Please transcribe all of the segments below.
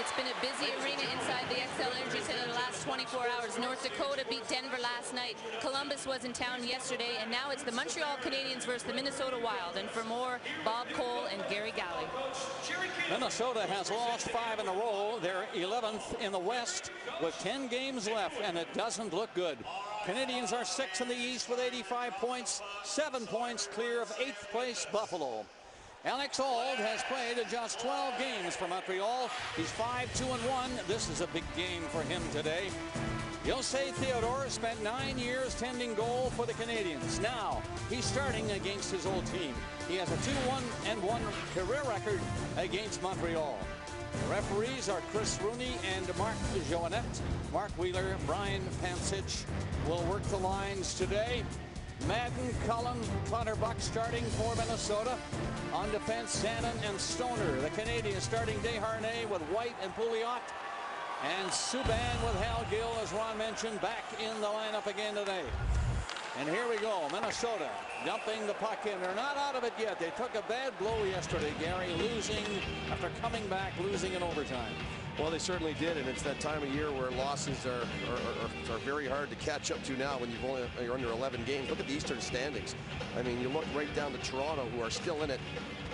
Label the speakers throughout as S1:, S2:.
S1: It's been a busy arena inside the XL Energy Center the last 24 hours. North Dakota beat Denver last night. Columbus was in town yesterday, and now it's the Montreal Canadiens versus the Minnesota Wild. And for more, Bob Cole and Gary Galley.
S2: Minnesota has lost 5 in a row. They're 11th in the West with 10 games left, and it doesn't look good. Canadiens are 6th in the East with 85 points, 7 points clear of 8th place Buffalo. Alex Auld has played just 12 games for Montreal. He's 5-2-1. This is a big game for him today. Jose Theodore spent 9 years tending goal for the Canadiens. Now he's starting against his old team. He has a 2-1-1 career record against Montreal. The referees are Chris Rooney and Marc-20. Mark Wheeler, Brian Pansich will work the lines today. Madden, Cullen, Clutterbuck starting for Minnesota. On defense, Sannon and Stoner. The Canadiens starting Desharnais with White and Pouliot. And Subban with Hal Gill, as Ron mentioned, back in the lineup again today. And here we go, Minnesota dumping the puck in. They're not out of it yet. They took a bad blow yesterday, Gary, losing after coming back, losing in overtime.
S3: Well, they certainly did, and it's that time of year where losses are very hard to catch up to now when you're under 11 games. Look at the Eastern standings. I mean, you look right down to Toronto, who are still in it,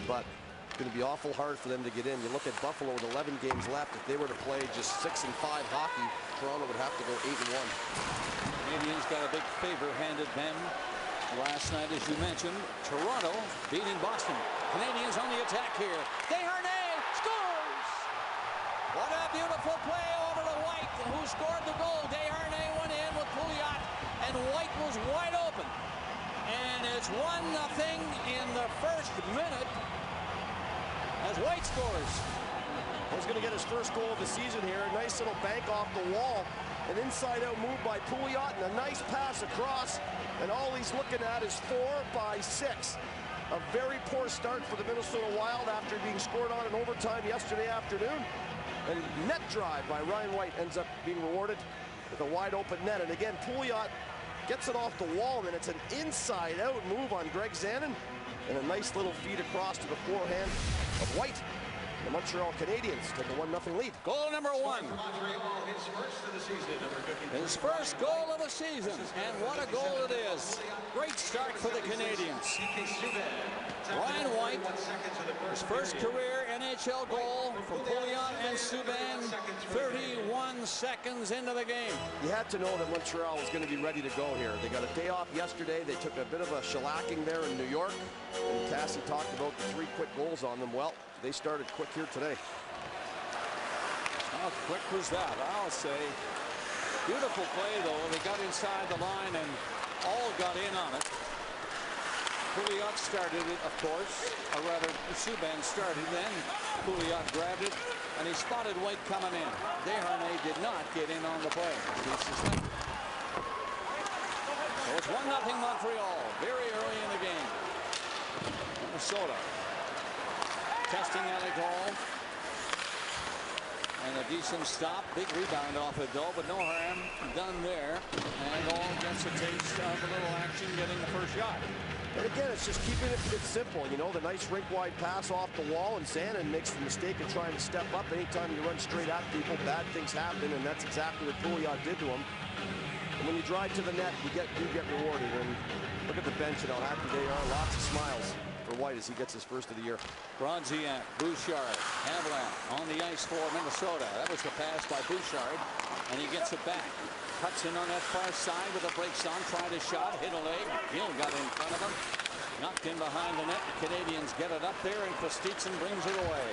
S3: but it's going to be awful hard for them to get in. You look at Buffalo with 11 games left. If they were to play just 6-5 hockey, Toronto would have to go 8-1.
S2: Canadiens got a big favor handed them last night, as you mentioned. Toronto beating Boston. Canadiens on the attack here. Desharnais scores! What a beautiful play over to White, who scored the goal. Desharnais went in with Pouliot, and White was wide open. And it's 1-0 in the first minute as White scores.
S3: He's going to get his first goal of the season here. A nice little bank off the wall. An inside-out move by Pouliot and a nice pass across. And all he's looking at is 4-by-6. A very poor start for the Minnesota Wild after being scored on in overtime yesterday afternoon. And net drive by Ryan White ends up being rewarded with a wide open net. And again, Pouliot gets it off the wall, and it's an inside-out move on Greg Zanin. And a nice little feed across to the forehand of White. The Montreal Canadiens take a 1-0 lead.
S2: Goal number 1. His first goal of the season. And what a goal it is. Great start for the Canadiens. Ryan White, his first career NHL goal from Pouliot and Subban, 31 seconds into the game.
S3: You had to know that Montreal was going to be ready to go here. They got a day off yesterday. They took a bit of a shellacking there in New York. And Cassie talked about the 3 quick goals on them. Well, they started quick here today.
S2: How quick was that? I'll say. Beautiful play, though. They got inside the line and all got in on it. Pouliot started it, of course, or rather Subban started, then Pouliot grabbed it, and he spotted White coming in. Desharnais did not get in on the play. So it's 1-0 Montreal, very early in the game. Minnesota testing Alec Hall. And a decent stop, big rebound off it though, but no harm done there. And Hall gets a taste of a little action, getting the first shot.
S3: And again, it's just keeping it simple. You know, the nice rink-wide pass off the wall, and Sannon makes the mistake of trying to step up. Anytime you run straight at people, bad things happen, and that's exactly what Pouliot did to him. And when you drive to the net, you get rewarded. And look at the bench and how happy they are. Lots of smiles for White as he gets his first of the year.
S2: Bronziak, Bouchard, Haviland on the ice for Minnesota. That was the pass by Bouchard, and he gets it back. Cuts in on that far side with the brakes on, tried a shot, hit a leg. Gill got in front of him, knocked in behind the net. The Canadiens get it up there, and Kostitsyn brings it away.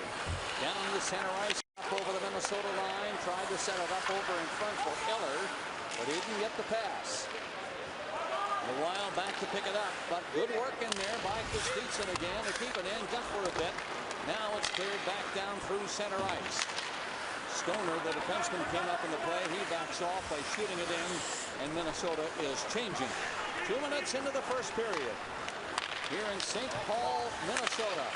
S2: Down the center ice, up over the Minnesota line, tried to set it up over in front for Eller, but he didn't get the pass. The Wild back to pick it up, but good work in there by Kostitsyn again to keep it in, just for a bit. Now it's cleared back down through center ice. Stoner, the defenseman, came up in the play. He backs off by shooting it in, and Minnesota is changing. 2 minutes into the first period here in St. Paul, Minnesota.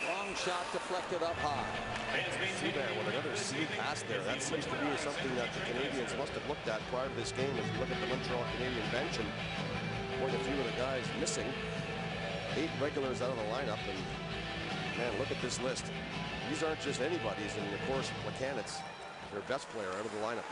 S2: Long shot deflected up high.
S3: Subban with another C pass there. That seems to be something that the Canadiens must have looked at prior to this game. If you look at the Montreal Canadian bench and quite a few of the guys missing. 8 regulars out of the lineup, and Man, look at this list. These aren't just anybody's, and of course, Plekanec, their best player out of the lineup.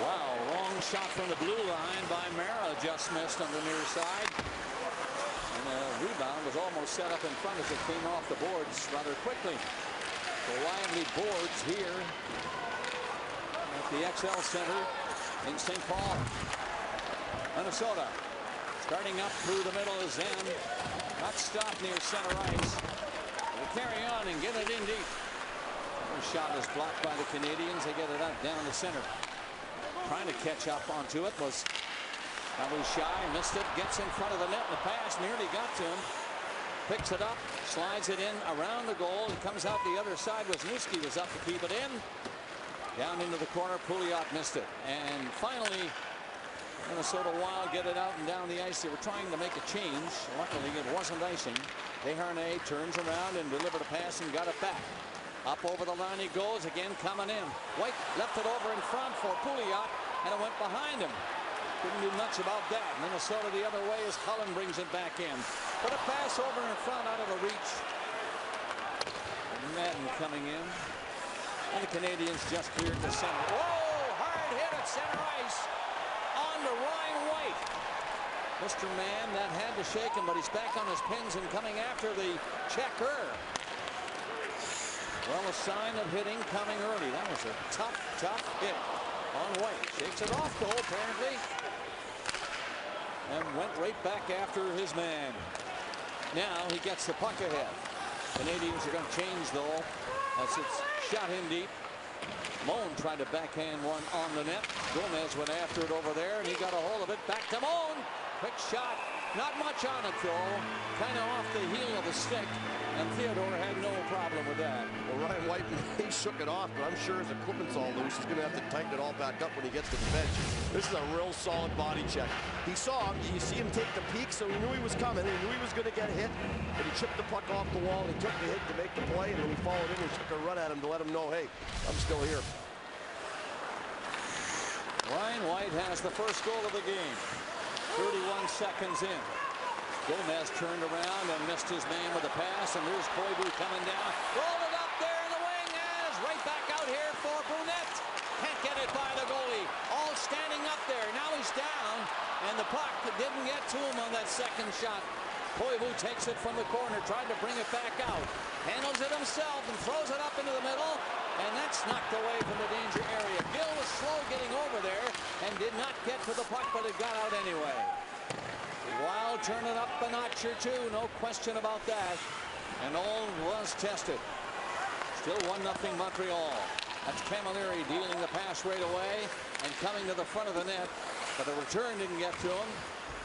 S2: Wow, long shot from the blue line by Mara, just missed on the near side. And the rebound was almost set up in front as it came off the boards rather quickly. The lively boards here at the XL Center in St. Paul. Minnesota starting up through the middle is Zen. Not stopped near center ice. They'll carry on and get it in deep. The shot is blocked by the Canadiens. They get it out down the center. Trying to catch up onto it was Shy. Missed it. Gets in front of the net. The pass nearly got to him. Picks it up. Slides it in around the goal. It comes out the other side. Wisniewski was up to keep it in. Down into the corner. Pouliot missed it. And finally, Minnesota Wild get it out and down the ice. They were trying to make a change. Luckily, it wasn't icing. Desharnais turns around and delivered a pass and got it back. Up over the line he goes, again coming in. White left it over in front for Pouliot, and it went behind him. Couldn't do much about that. Minnesota the other way as Cullen brings it back in. But a pass over in front out of the reach. Madden coming in. And the Canadiens just cleared the center. Whoa! Hard hit at center ice. On to Ryan White. Mr. Mann, that had to shake him, but he's back on his pins and coming after the checker. Well, a sign of hitting coming early. That was a tough hit on White. Shakes it off, though, apparently. And went right back after his man. Now he gets the puck ahead. Canadiens are going to change, though, as it's shot in deep. Moan tried to backhand one on the net. Gomez went after it over there, and he got a hold of it. Back to Moan. Quick shot. Not much on it, though. Kind of off the heel of the stick. And Theodore had no problem with that.
S3: Well, Ryan White, he shook it off, but I'm sure his equipment's all loose. He's going to have to tighten it all back up when he gets to the bench. This is a real solid body check. He saw him. You see him take the peek, so he knew he was coming. He knew he was going to get hit. But he chipped the puck off the wall. He took the hit to make the play, and then he followed in and took a run at him to let him know, hey, I'm still here.
S2: Ryan White has the first goal of the game. 31 seconds in. Gomez turned around and missed his man with a pass, and there's Koivu coming down. Rolled it up there in the wing, and is right back out here for Brunette. Can't get it by the goalie. All standing up there. Now he's down, and the puck didn't get to him on that second shot. Koivu takes it from the corner, tried to bring it back out. Handles it himself and throws it up into the middle, and that's knocked away from the danger area. Gill was slow getting over there and did not get to the puck, but it got out anyway. Wild turn it up a notch or two, no question about that. And all was tested. Still 1-0 Montreal. That's Camilleri dealing the pass right away and coming to the front of the net, but the return didn't get to him.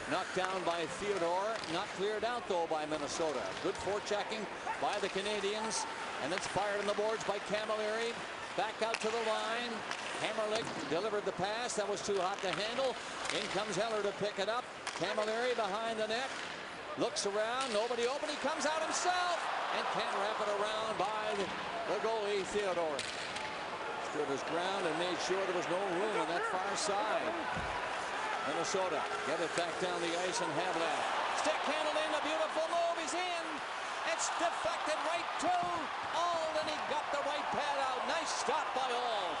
S2: Knocked down by Theodore, not cleared out though by Minnesota. Good forechecking by the Canadiens, and it's fired on the boards by Camilleri. Back out to the line. Hammerlick delivered the pass. That was too hot to handle. In comes Heller to pick it up. Camilleri behind the net. Looks around. Nobody open. He comes out himself and can't wrap it around by the goalie, Theodore. Stood his ground and made sure there was no room on that far side. Minnesota get it back down the ice and have that. Stick handled in. A beautiful move. He's in. It's deflected right to Auld, and he got the right pad out. Nice stop by Auld.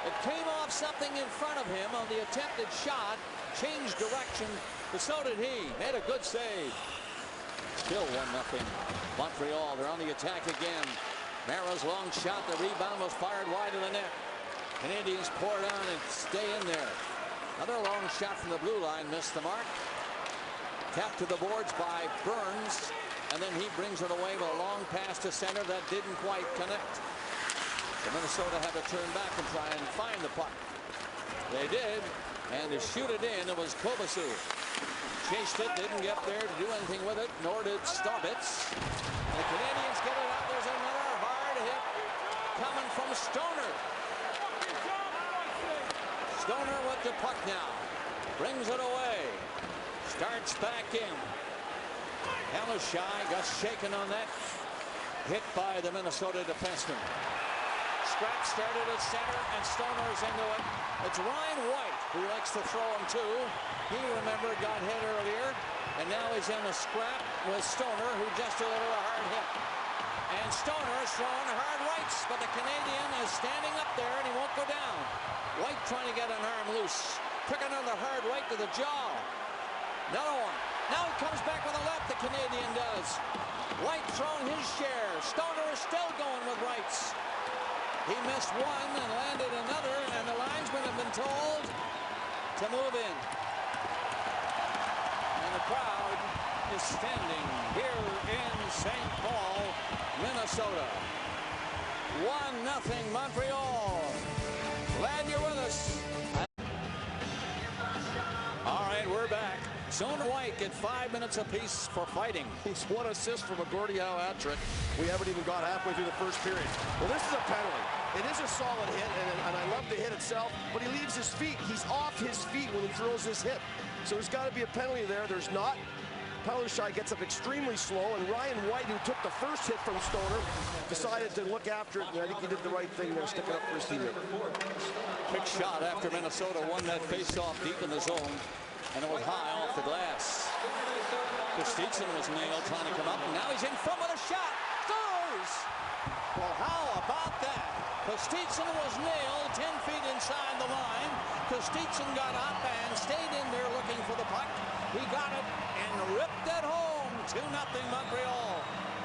S2: It came off something in front of him on the attempted shot. Changed direction, but so did he. Made a good save. Still 1-0 Montreal. They're on the attack again. Mara's long shot. The rebound was fired wide of the net. Canadiens pour it on and stay in there. Another long shot from the blue line. Missed the mark. Tapped to the boards by Burns. And then he brings it away with a long pass to center that didn't quite connect. So Minnesota had to turn back and try and find the puck. They did. And to shoot it in, it was Kovacic. Chased it, didn't get there to do anything with it, nor did Staubitz. And the Canadiens get it out. There's another hard hit coming from Stoner. Stoner with the puck now. Brings it away. Starts back in. Shy got shaken on that. Hit by the Minnesota defenseman. Scrap started at center, and Stoner's into it. It's Ryan White who likes to throw him too. He, remember, got hit earlier. And now he's in a scrap with Stoner, who just delivered a hard hit. And Stoner is throwing hard rights, but the Canadian is standing up there and he won't go down. White trying to get an arm loose. Took another hard right to the jaw. Another one. Now he comes back with a left, the Canadian does. White throwing his share. Stoner is still going with rights. He missed one and landed another, and the linesmen have been told to move in. And the crowd is standing here in St. Paul, Minnesota. 1-0 Montreal. Glad you're with us. All right, we're back. Stoner White get 5 minutes apiece for fighting.
S3: He's one assist from a Gordillo hat trick. We haven't even got halfway through the first period. Well, this is a penalty. It is a solid hit, and I love the hit itself, but he leaves his feet. He's off his feet when he throws this hit. So there's got to be a penalty there. There's not. Palushai gets up extremely slow, and Ryan White, who took the first hit from Stoner, decided to look after it, and I think he did the right thing there, sticking up for his teammate.
S2: Quick shot after Minnesota won that face-off deep in the zone, and it was high off the glass. Kostitsin was nailed trying to come up, and now he's in front with a shot. Scores! Well, how about that? Kostitsin was nailed 10 feet inside the line. Kostitsin got up and stayed in there looking for the puck. He got it and ripped it home. 2-0 Montreal.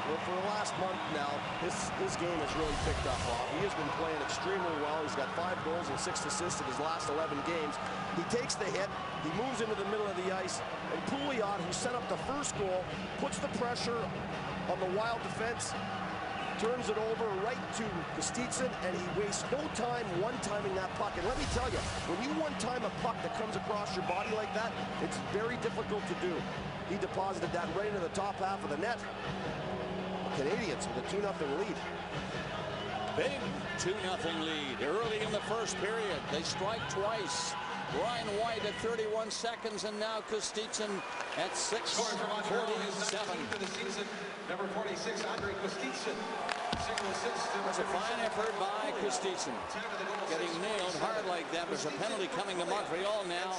S3: Well, for the last month now, his game has really picked up off. He has been playing extremely well. He's got 5 goals and 6 assists in his last 11 games. He takes the hit, he moves into the middle of the ice, and Pouliot, who set up the first goal, puts the pressure on the Wild defense, turns it over right to Kostitsin, and he wastes no time one-timing that puck. And let me tell you, when you one-time a puck that comes across your body like that, it's very difficult to do. He deposited that right into the top half of the net. Canadiens with a 2-0 lead.
S2: Big 2-0 lead early in the first period. They strike twice. Ryan White at 31 seconds, and now Kostitsin at 6:47.
S4: Number 46, Andre Kostitsin.
S2: That's a fine effort by Kostitsin. Getting nailed hard like that. There's a penalty coming to Montreal now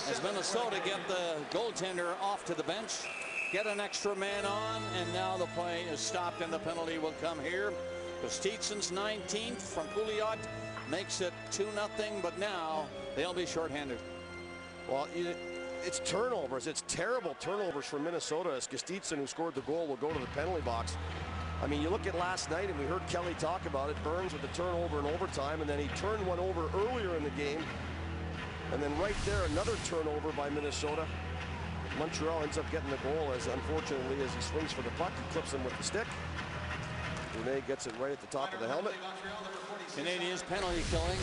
S2: as Minnesota get the goaltender off to the bench, get an extra man on, and now the play is stopped and the penalty will come here. Kostitsin's 19th from Pouliot makes it 2-0, but now they'll be shorthanded.
S3: Well, it's turnovers. It's terrible turnovers for Minnesota, as Kostitsin, who scored the goal, will go to the penalty box. I mean, you look at last night, and we heard Kelly talk about it. Burns with the turnover in overtime, and then he turned one over earlier in the game. And then right there, another turnover by Minnesota. Montreal ends up getting the goal, as unfortunately, as he swings for the puck, he clips him with the stick. Rene gets it right at the top of the helmet.
S2: Canadiens penalty killing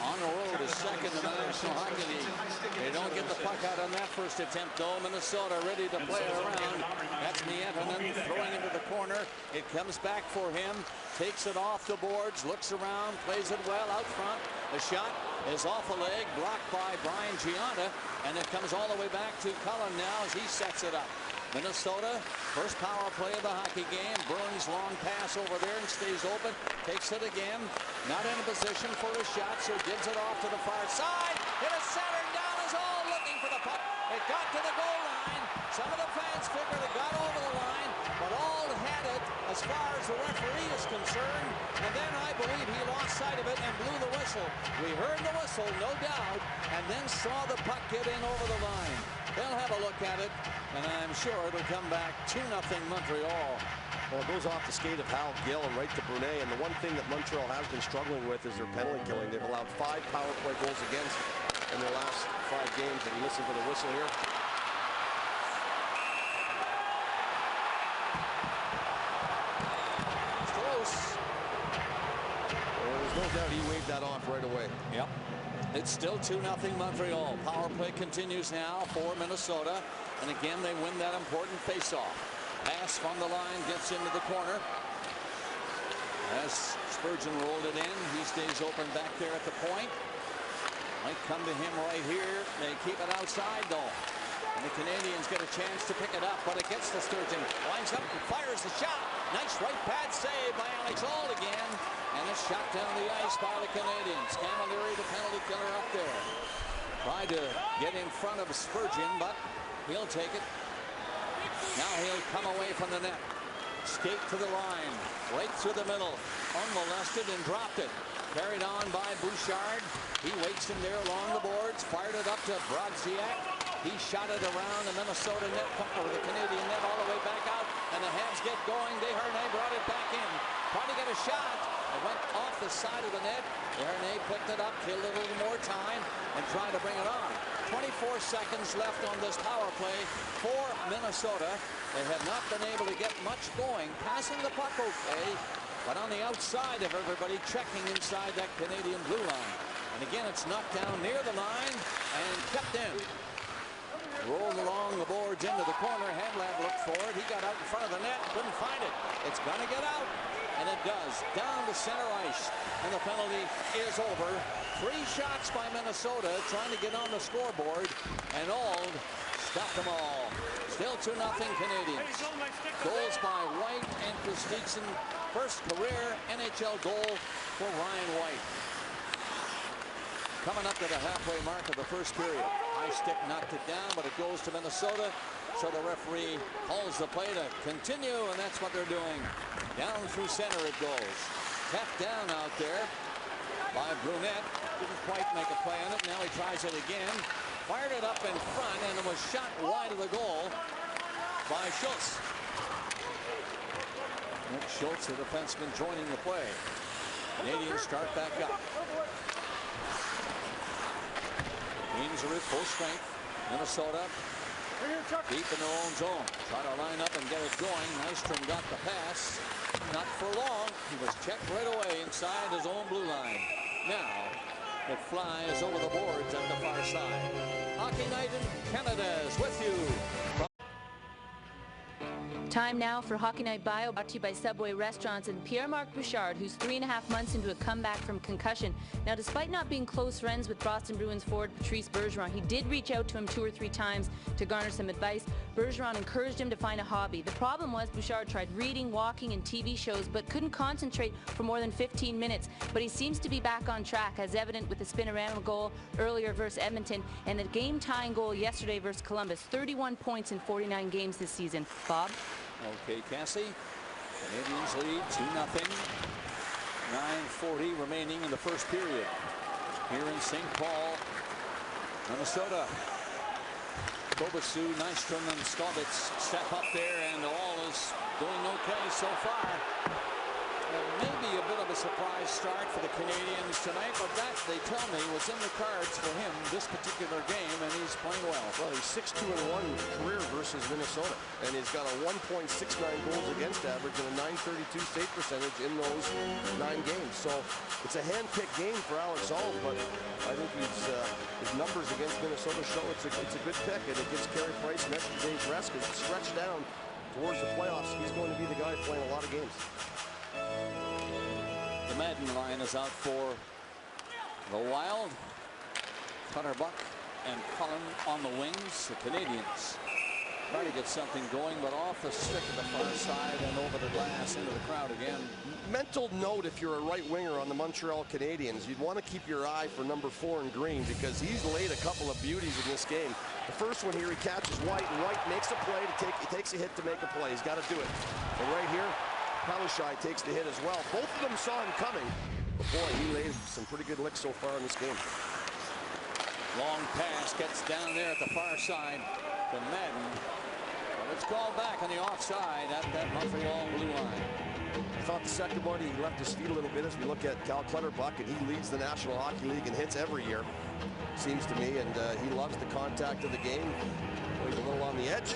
S2: on the road is second in the National Hockey League. They don't get the puck out on that first attempt, though. Minnesota ready to play it around. That's Miettunen throwing into the corner. It comes back for him. Takes it off the boards. Looks around. Plays it well out front. The shot is off a leg. Blocked by Brian Gianna. And it comes all the way back to Cullen now as he sets it up. Minnesota, first power play of the hockey game. Burns long pass over there and stays open. Takes it again. Not in a position for a shot, so gives it off to the far side. It is centered down as all looking for the puck. It got to the goal line. Some of the fans figured it got over the line, but all had it as far as the referee is concerned. And then I believe he lost sight of it and blew the whistle. We heard the whistle, no doubt, and then saw the puck get in over the line. They'll have a look at it, and I'm sure it'll come back 2-0 Montreal.
S3: Well, it goes off the skate of Hal Gill and right to Brunet. And the one thing that Montreal has been struggling with is their penalty killing. They've allowed 5 power play goals against in their last 5 games. And listen for the whistle here.
S2: It's close.
S3: Well, there's no doubt he waved that off right away.
S2: Yep. It's still 2-0 Montreal. Power play continues now for Minnesota. And again, they win that important faceoff. Pass from the line gets into the corner. As Spurgeon rolled it in, he stays open back there at the point. Might come to him right here. They keep it outside, though. And the Canadiens get a chance to pick it up, but it gets to Sturgeon. Winds up and fires the shot. Nice right pad save by Alex Auld again. And it's shot down the ice by the Canadiens. Camilleri, the penalty killer, up there. Tried to get in front of Spurgeon, but he'll take it. Now he'll come away from the net. Skate to the line. Right through the middle. Unmolested and dropped it. Carried on by Bouchard. He waits in there along the boards. Fired it up to Brodziak. He shot it around the Minnesota net, or the Canadian net, all the way back out. And the Habs get going. Desharnais brought it back in. Trying to get a shot. It went off the side of the net. Desharnais picked it up, killed it a little more time, and tried to bring it on. 24 seconds left on this power play for Minnesota. They have not been able to get much going. Passing the puck okay, but on the outside of everybody, checking inside that Canadian blue line. And again, it's knocked down near the line and kept in. Rolled along the boards into the corner. Hadlab looked for it. He got out in front of the net. Couldn't find it. It's going to get out. And it does. Down to center ice. And the penalty is over. 3 shots by Minnesota trying to get on the scoreboard. And Auld stopped them all. Still 2-0 Canadiens. Goals by White and Christensen. First career NHL goal for Ryan White. Coming up to the halfway mark of the first period. High stick knocked it down, but it goes to Minnesota. So the referee calls the play to continue, and that's what they're doing. Down through center it goes. Tapped down out there by Brunette. Didn't quite make a play on it. Now he tries it again. Fired it up in front, and it was shot wide of the goal by Schultz. Nick Schultz, the defenseman, joining the play. Canadiens start back up. Teams are at full strength. Minnesota deep in their own zone. Try to line up and get it going. Nystrom got the pass. Not for long. He was checked right away inside his own blue line. Now it flies over the boards at the far side. Hockey Night in Canada is with you.
S1: Time now for Hockey Night Bio, brought to you by Subway Restaurants and Pierre-Marc Bouchard, who's 3.5 months into a comeback from concussion. Now, despite not being close friends with Boston Bruins forward Patrice Bergeron, he did reach out to him 2 or 3 times to garner some advice. Bergeron encouraged him to find a hobby. The problem was Bouchard tried reading, walking, and TV shows, but couldn't concentrate for more than 15 minutes. But he seems to be back on track, as evident with the Spinorama goal earlier versus Edmonton and the game-tying goal yesterday versus Columbus. 31 points in 49 games this season. Bob?
S2: Okay, Cassie. Canadiens lead 2-0. 9:40 remaining in the first period. Here in St. Paul, Minnesota. Kobasu, Nystrom, and Skovitz step up there, and all is doing okay so far. Maybe a bit of a surprise start for the Canadiens tonight, but that, they tell me, was in the cards for him this particular game, and he's playing well.
S3: Well, he's 6-2-1 career versus Minnesota, and he's got a 1.69 goals against average and a .932 save percentage in those 9 games. So it's a hand-picked game for Alex Auld, but I think his numbers against Minnesota show it's a good pick, and it gives Carey Price an extra day's rest because it's stretched down towards the playoffs. He's going to be the guy playing a lot of games.
S2: The Madden line is out for the Wild. Clutterbuck and Cullen on the wings. The Canadiens try to get something going, but off the stick at the far side and over the glass into the crowd again.
S3: Mental note, if you're a right winger on the Montreal Canadiens, you'd want to keep your eye for number 4 in green, because he's laid a couple of beauties in this game. The first one here, he catches White, and White makes a play he takes a hit to make a play. He's got to do it. And right here, Palaszczuk takes the hit as well. Both of them saw him coming. But boy, he laid some pretty good licks so far in this game.
S2: Long pass gets down there at the far side to Madden. But it's called back on the offside at that Montreal blue line.
S3: I thought the second one, he left his feet a little bit as we look at Cal Clutterbuck, and he leads the National Hockey League in hits every year, seems to me, and he loves the contact of the game. He's a little on the edge.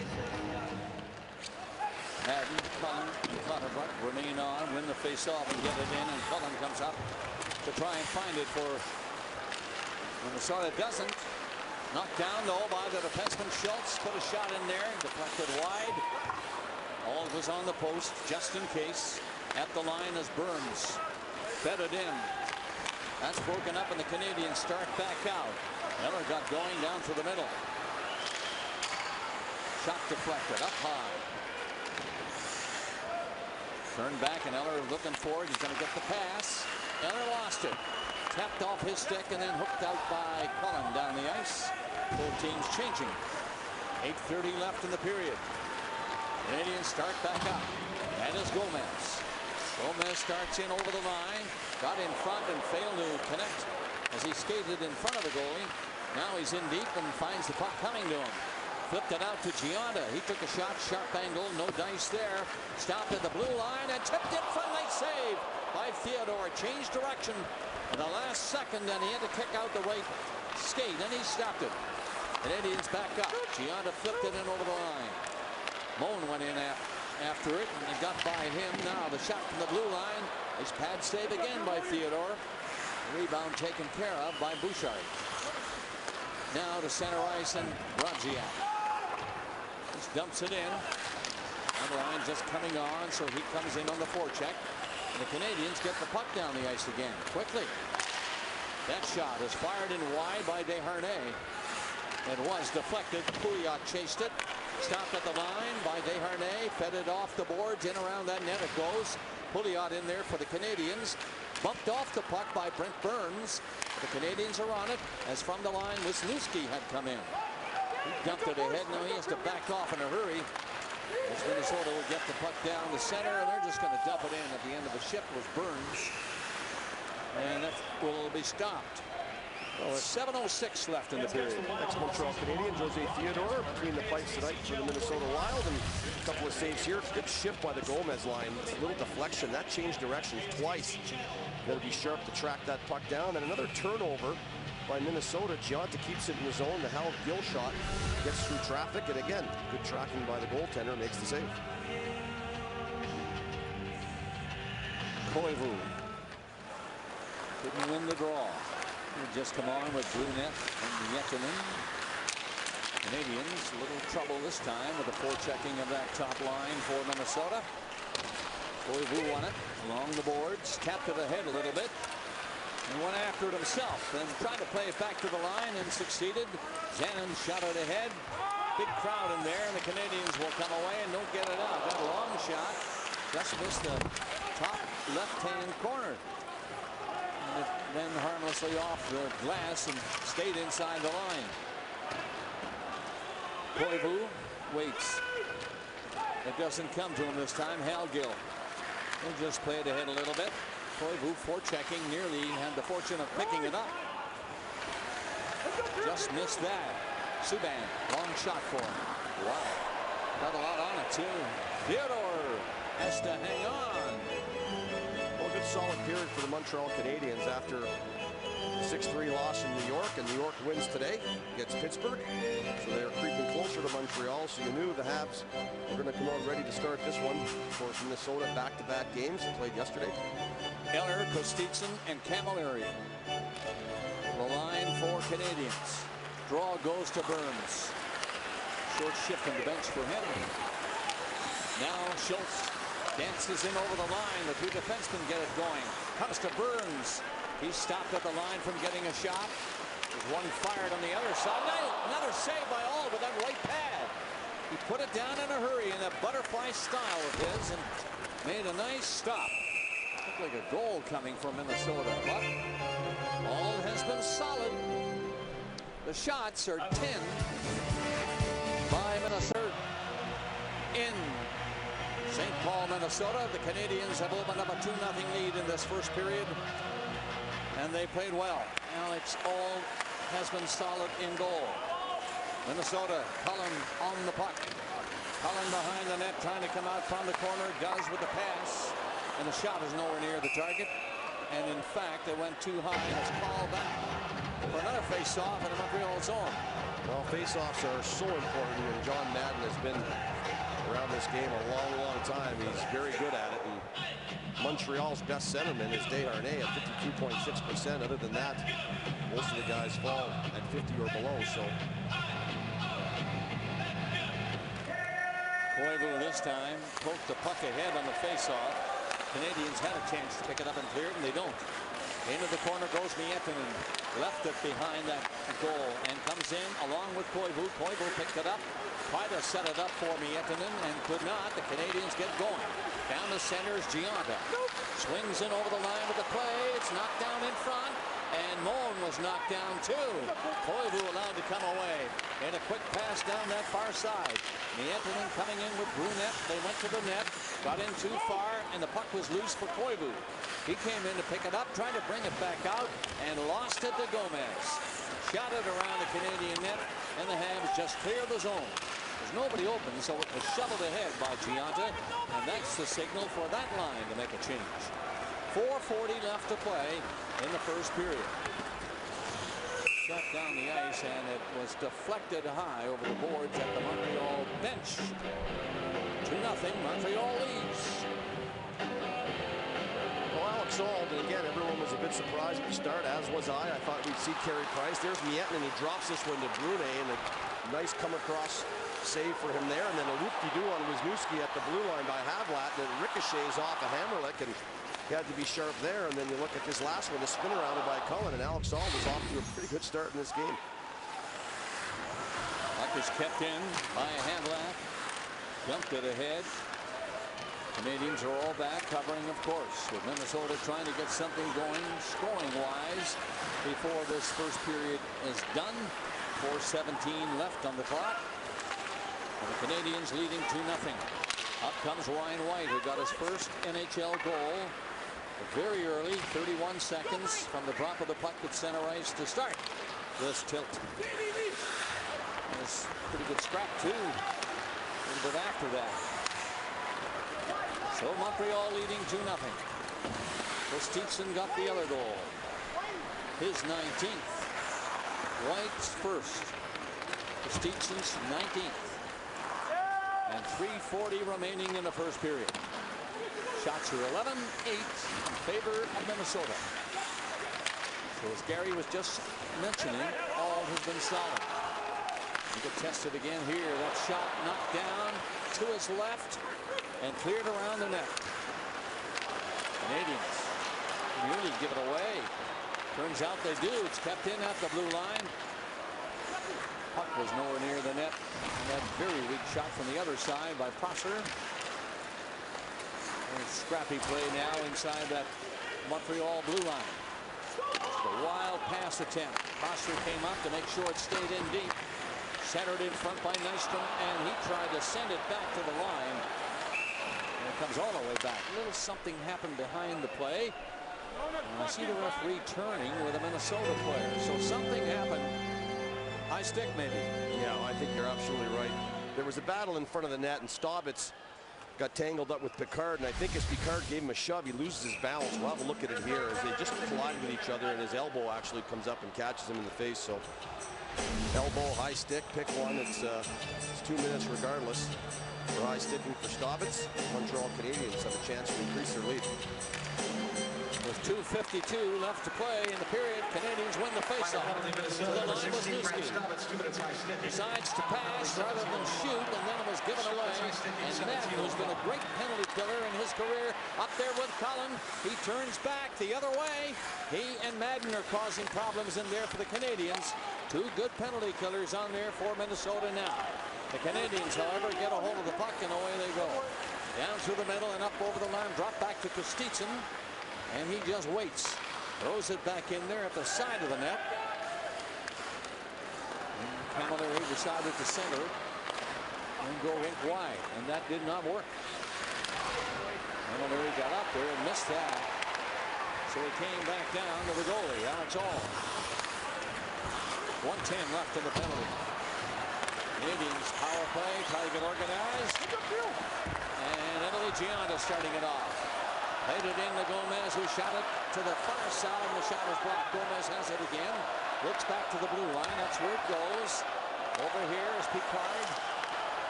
S2: Madden, Cullen, and Clutterbuck remain on, win the face-off and get it in, and Cullen comes up to try and find it for Minnesota. Doesn't. Knocked down, though, by the defenseman Schultz. Put a shot in there, deflected wide. All was on the post, just in case. At the line as Burns fed it in. That's broken up, and the Canadiens start back out. Eller got going down through the middle. Shot deflected, up high. Turned back, and Eller looking for it. He's going to get the pass. Eller lost it. Tapped off his stick and then hooked out by Cullen down the ice. Both teams changing. 8:30 left in the period. Canadiens start back up. That is Gomez. Gomez starts in over the line. Got in front and failed to connect as he skated in front of the goalie. Now he's in deep and finds the puck coming to him. Flipped it out to Gianna. He took a shot, sharp angle, no dice there. Stopped at the blue line and tipped it front. Nice save by Theodore. Changed direction in the last second, and he had to kick out the right skate, and he stopped it. Canadiens back up. Gianna flipped it in over the line. Moan went in after it, and it got by him. Now the shot from the blue line. Nice pad save again by Theodore. Rebound taken care of by Bouchard. Now to center ice and Brodziak. Just dumps it in. And the line just coming on, so he comes in on the forecheck. And the Canadiens get the puck down the ice again quickly. That shot is fired in wide by Desharnais. It was deflected. Pouliot chased it. Stopped at the line by Desharnais. Fed it off the boards. In around that net it goes. Pouliot in there for the Canadiens. Bumped off the puck by Brent Burns. The Canadiens are on it as from the line Wisniewski had come in. He dumped it ahead. Now he has to back off in a hurry. As Minnesota will get the puck down the center, and they're just going to dump it in. At the end of the shift was Burns. And that will be stopped. Well, 7:06 left in the period.
S3: Ex-Montreal Canadian Jose Theodore between the pipes tonight for the Minnesota Wild, and a couple of saves here. Good shift by the Gomez line. A little deflection. That changed directions twice. Got to be sharp to track that puck down. And another turnover by Minnesota. Gianta keeps it in the zone. The Hal Gill shot gets through traffic, and again, good tracking by the goaltender, makes the save.
S2: Koivu couldn't win the draw. He just come on with Brunette and Yetinen. Canadiens a little trouble this time with the forechecking of that top line for Minnesota. Koivu won it along the boards, tapped it ahead a little bit, and went after it himself. Then tried to play it back to the line and succeeded. Zanin shot it ahead. Big crowd in there, and the Canadiens will come away and don't get it out. That long shot just missed the top left-hand corner. And it then harmlessly off the glass and stayed inside the line. Koivu waits. It doesn't come to him this time. Hal Gill. He'll just play it ahead a little bit. Koivu forechecking, nearly had the fortune of picking it up. Just missed that. Subban, long shot for him. Wow. Got a lot on it too. Theodore has to hang on.
S3: Well, good solid period for the Montreal Canadiens after a 6-3 loss in New York, and New York wins today against Pittsburgh. So they're creeping closer to Montreal, so you knew the Habs were going to come out ready to start this one. Of course, Minnesota back-to-back games. They played yesterday.
S2: Eller, Kostitsin, and Camilleri. The line for Canadiens. Draw goes to Burns. Short shift on the bench for him. Now Schultz dances in over the line. The two defensemen get it going. Comes to Burns. He's stopped at the line from getting a shot. There's one fired on the other side. Another save by All with that right pad. He put it down in a hurry in that butterfly style of his and made a nice stop. Looked like a goal coming from Minnesota, but all has been solid. The shots are 10 by Minnesota. In St. Paul, Minnesota, the Canadiens have opened up a 2-0 lead in this first period, and they played well. Alex All has been solid in goal. Minnesota, Cullen on the puck. Cullen behind the net, trying to come out from the corner, does with the pass, and the shot is nowhere near the target. And in fact, it went too high, and it's called back for another face-off in the Montreal zone.
S3: Well, face-offs are so important, and John Madden has been around this game a long time. He's very good at it, and Montreal's best centerman is Desharnais at 52.6%. Other than that, most of the guys fall at 50 or below. So
S2: Koivu this time poked the puck ahead on the face-off. Canadiens had a chance to pick it up and clear it, and they don't. Into the corner goes Miettinen. Left it behind that goal and comes in along with Koivu. Koivu picked it up. Tried to set it up for Miettinen and could not. The Canadiens get going. Down the center is Gianta. Swings in over the line with the play. It's knocked down in front. And Moen was knocked down too. Koivu allowed to come away. And a quick pass down that far side. Miettinen coming in with Brunette. They went to the net, got in too far, and the puck was loose for Koivu. He came in to pick it up, tried to bring it back out, and lost it to Gomez. Shot it around the Canadian net, and the Habs just cleared the zone. There's nobody open, so it was shoveled ahead by Giunta, and that's the signal for that line to make a change. 4:40 left to play in the first period. Shot down the ice, and it was deflected high over the boards at the Montreal bench. 2-0, Montreal leads.
S3: Well, Alex Auld, and again, everyone was a bit surprised at the start, as was I. I thought we'd see Carey Price. There's Miettinen, and he drops this one to Brune, and a nice come-across save for him there. And then a whoop-de-doo on Wisniewski at the blue line by Havlat, and it ricochets off of Hammerlick, and he had to be sharp there. And then you look at this last one, the spin around by Cullen, and Alex Auld is off to a pretty good start in this game.
S2: Puck is kept in by Havlat. Dumped it ahead. Canadians are all back, covering, of course, with Minnesota trying to get something going scoring-wise before this first period is done. 4:17 left on the clock. And the Canadians leading 2-0. Up comes Ryan White, who got his first NHL goal very early, 31 seconds from the drop of the puck at center ice to start this tilt. There's pretty good scrap, too, a little bit after that. So Montreal leading 2-0. Kostitsyn got the other goal. His 19th. White's first. Kostitsyn's 19th. And 3:40 remaining in the first period. Shots are 11-8 in favor of Minnesota. So as Gary was just mentioning, all has been solid. You get tested again here. That shot knocked down to his left and cleared around the net. Canadians nearly give it away. Turns out they do. It's kept in at the blue line. Puck was nowhere near the net. And that very weak shot from the other side by Prosser. And a scrappy play now inside that Montreal blue line. The wild pass attempt. Prosser came up to make sure it stayed in deep. Centered in front by Nystrom, and he tried to send it back to the line. And it comes all the way back. A little something happened behind the play. And I see the referee turning with a Minnesota player. So something happened. High stick, maybe.
S3: Yeah, I think you're absolutely right. There was a battle in front of the net, and Staubitz got tangled up with Picard, and I think as Picard gave him a shove, he loses his balance. We'll have a look at it here as they just collide with each other, and his elbow actually comes up and catches him in the face. So elbow, high stick, pick one. It's 2 minutes regardless for high sticking for Staubitz. Montreal Canadiens have a chance to increase their lead.
S2: With 2:52 left to play in the period, Canadians win the faceoff. To the line was Wisniewski. Decides to pass rather than shoot, and then it was given away. And Madden, who's been a great penalty killer in his career, up there with Cullen. He turns back the other way. He and Madden are causing problems in there for the Canadians. Two good penalty killers on there for Minnesota now. The Canadians, however, get a hold of the puck, and away they go. Down through the middle and up over the line. Drop back to Kostitsyn. And he just waits. Throws it back in there at the side of the net. And Camilleri decided to center and go rink wide. And that did not work. Camilleri got up there and missed that. So he came back down to the goalie, Alex Auld. 1:10 left in the penalty. Canadians power play, try to get organized. And Emily Giunta starting it off. Played it in to Gomez, who shot it to the far side, and the shot was blocked. Gomez has it again. Looks back to the blue line. That's where it goes. Over here is Picard.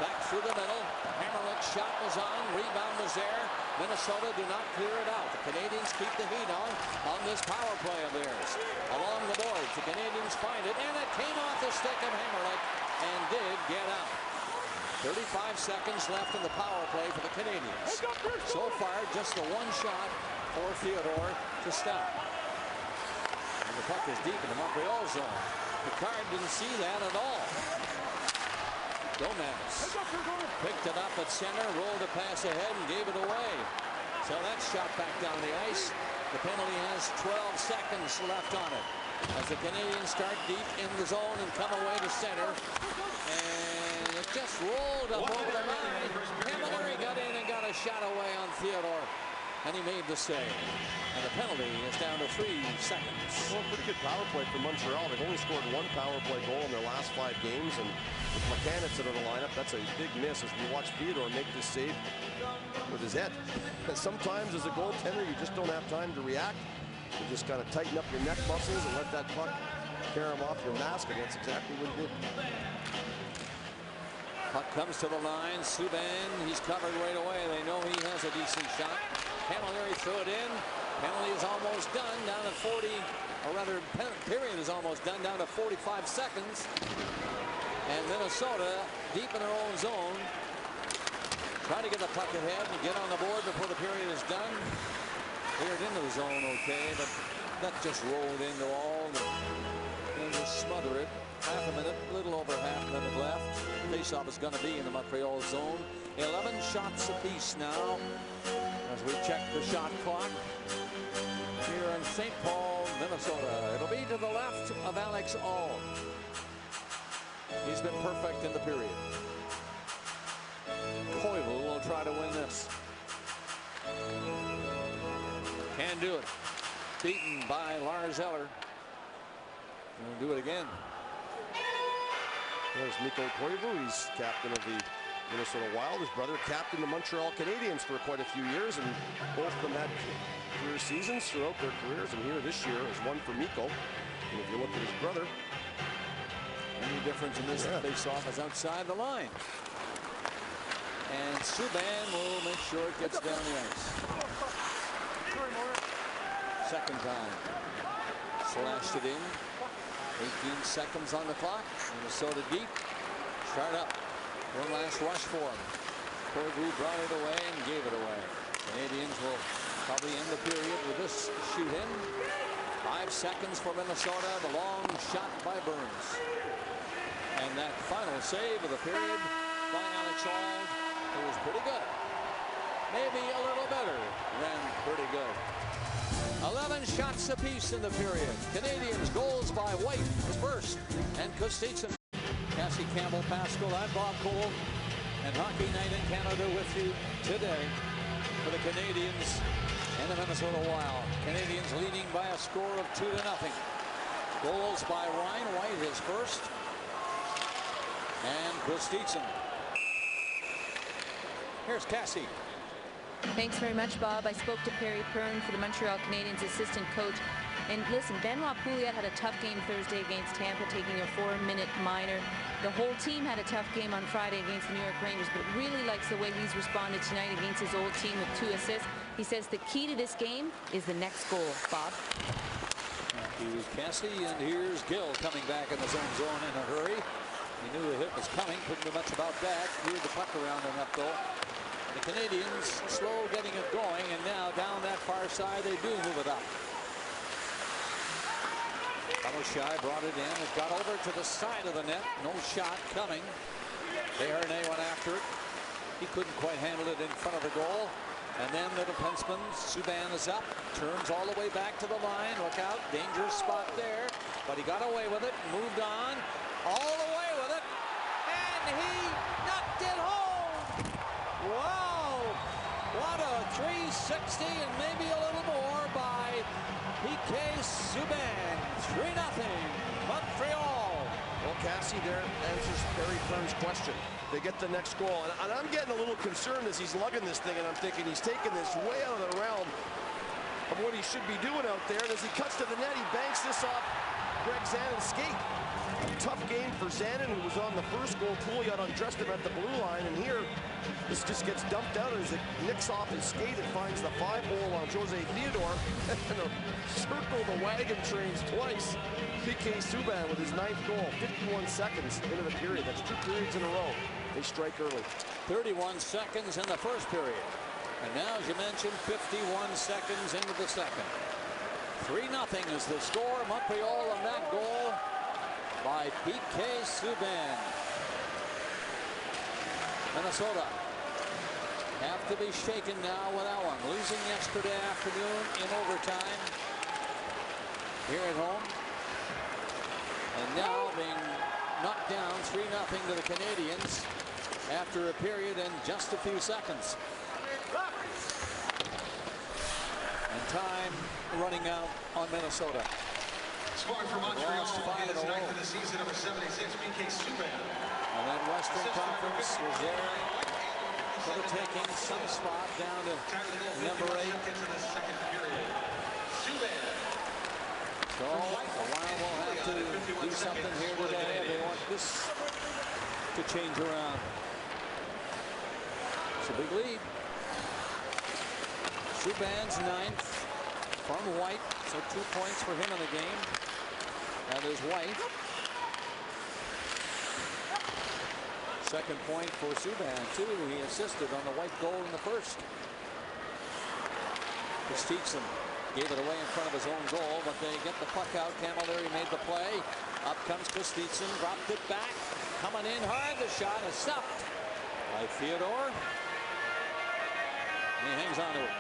S2: Back through the middle. Hammerlick's shot was on. Rebound was there. Minnesota do not clear it out. The Canadians keep the heat on this power play of theirs. Along the boards, the Canadians find it, and it came off the stick of Hammerlick and did get out. 35 seconds left in the power play for the Canadians. So far, just the one shot for Theodore to stop. And the puck is deep in the Montreal zone. Picard didn't see that at all. Gomez picked it up at center, rolled a pass ahead, and gave it away. So that shot back down the ice. The penalty has 12 seconds left on it as the Canadiens start deep in the zone and come away to center. And it just rolled up over the line. Camilleri got in and got a shot away on Theodore. And he made the save. And the penalty is down to 3 seconds.
S3: Well, pretty good power play for Montreal. They've only scored 1 power play goal in their last 5 games. And with Plekanec out of the lineup, that's a big miss as we watch Theodore make this save with his head. Sometimes as a goaltender, you just don't have time to react. You just kind of tighten up your neck muscles and let that puck tear him off your mask. And that's exactly what he did.
S2: Puck comes to the line. Subban, he's covered right away. They know he has a decent shot. Camilleri threw it in. Penalty is almost done, down to 40, or rather, period is almost done, down to 45 seconds. And Minnesota, deep in their own zone, trying to get the puck ahead and get on the board before the period is done. Cleared into the zone okay, but that just rolled into all. And just smother it. Half a minute, a little over half a minute left. Faceoff is going to be in the Montreal zone. 11 shots apiece now as we check the shot clock here in St. Paul, Minnesota. It'll be to the left of Alex Auld. He's been perfect in the period. Koivu will try to win this. Can do it. Beaten by Lars Eller. We'll do it again.
S3: There's Mikko Koivu. He's captain of the Minnesota Wild. His brother captained the Montreal Canadiens for quite a few years, and both of them had career seasons throughout their careers. And here this year is one for Mikko. And if you look at his brother,
S2: only difference in this face-off is outside the line. And Subban will make sure it gets down the ice. Second time. Slashed it in. 18 seconds on the clock. Minnesota deep. Start up. One last rush for him. Koivu brought it away and gave it away. Canadiens will probably end the period with this shoot in. 5 seconds for Minnesota. The long shot by Burns. And that final save of the period by Alex Auld. It was pretty good. Maybe a little better than pretty good. 11 shots apiece in the period. Canadiens goals by White, was first, and Kostitsyn. Cassie Campbell-Pascal, I'm Bob Cole, and Hockey Night in Canada with you today for the Canadiens and the Minnesota Wild. Canadiens leading by a score of 2-0. Goals by Ryan White, his first, and Kostitsyn. Here's Cassie.
S1: Thanks very much, Bob. I spoke to Perry Pern for the Montreal Canadiens assistant coach. And listen, Benoit Pouliot had a tough game Thursday against Tampa, taking a 4-minute minor. The whole team had a tough game on Friday against the New York Rangers, but really likes the way he's responded tonight against his old team with 2 assists. He says the key to this game is the next goal. Bob?
S2: Here's Cassie, and here's Gill coming back in the zone in a hurry. He knew the hit was coming, couldn't do much about that. Cleared the puck around the net goal. The Canadiens slow getting it going, and now down that far side they do move it up. Shai brought it in. It got over to the side of the net. No shot coming. Desharnais went after it. He couldn't quite handle it in front of the goal. And then the defenseman, Subban, is up. Turns all the way back to the line. Look out. Dangerous spot there. But he got away with it. Moved on. All the way with it. And he knocked it home. Wow. What a 360 and maybe a little more by PK Subban. 3-0 Montreal.
S3: Well, Cassie there answers Perry Pern's question. They get the next goal. And I'm getting a little concerned as he's lugging this thing, and I'm thinking he's taking this way out of the realm of what he should be doing out there. And as he cuts to the net, he banks this off Greg Zannon's skate. Tough game for Zannon, who was on the first goal. Pouliot undressed him at the blue line, and here this just gets dumped out as it nicks off his skate and finds the 5-hole on Jose Theodore and circle the wagon trains twice. PK Subban with his 9th goal, 51 seconds into the period. That's 2 periods in a row. They strike early.
S2: 31 seconds in the first period. And now, as you mentioned, 51 seconds into the second. 3-0 is the score. Montreal on that goal by PK Subban. Minnesota have to be shaken now with that one. Losing yesterday afternoon in overtime here at home. And now being knocked down 3-0 to the Canadiens after a period in just a few seconds. And time running out on Minnesota.
S4: Scoring for Montreal, his ninth of the season, number 76, BK Subban.
S2: And that Western Conference was there for the taking, some spot down to number 8. So the Wild will have to do something here today if they want this to change around. It's a big lead. Subban's 9th from White, so 2 points for him in the game. That is White. Second point for Subban, too. He assisted on the White goal in the first. Christensen gave it away in front of his own goal, but they get the puck out. Camilleri made the play. Up comes Christensen, dropped it back. Coming in hard, the shot is stopped by Theodore. And he hangs on to it.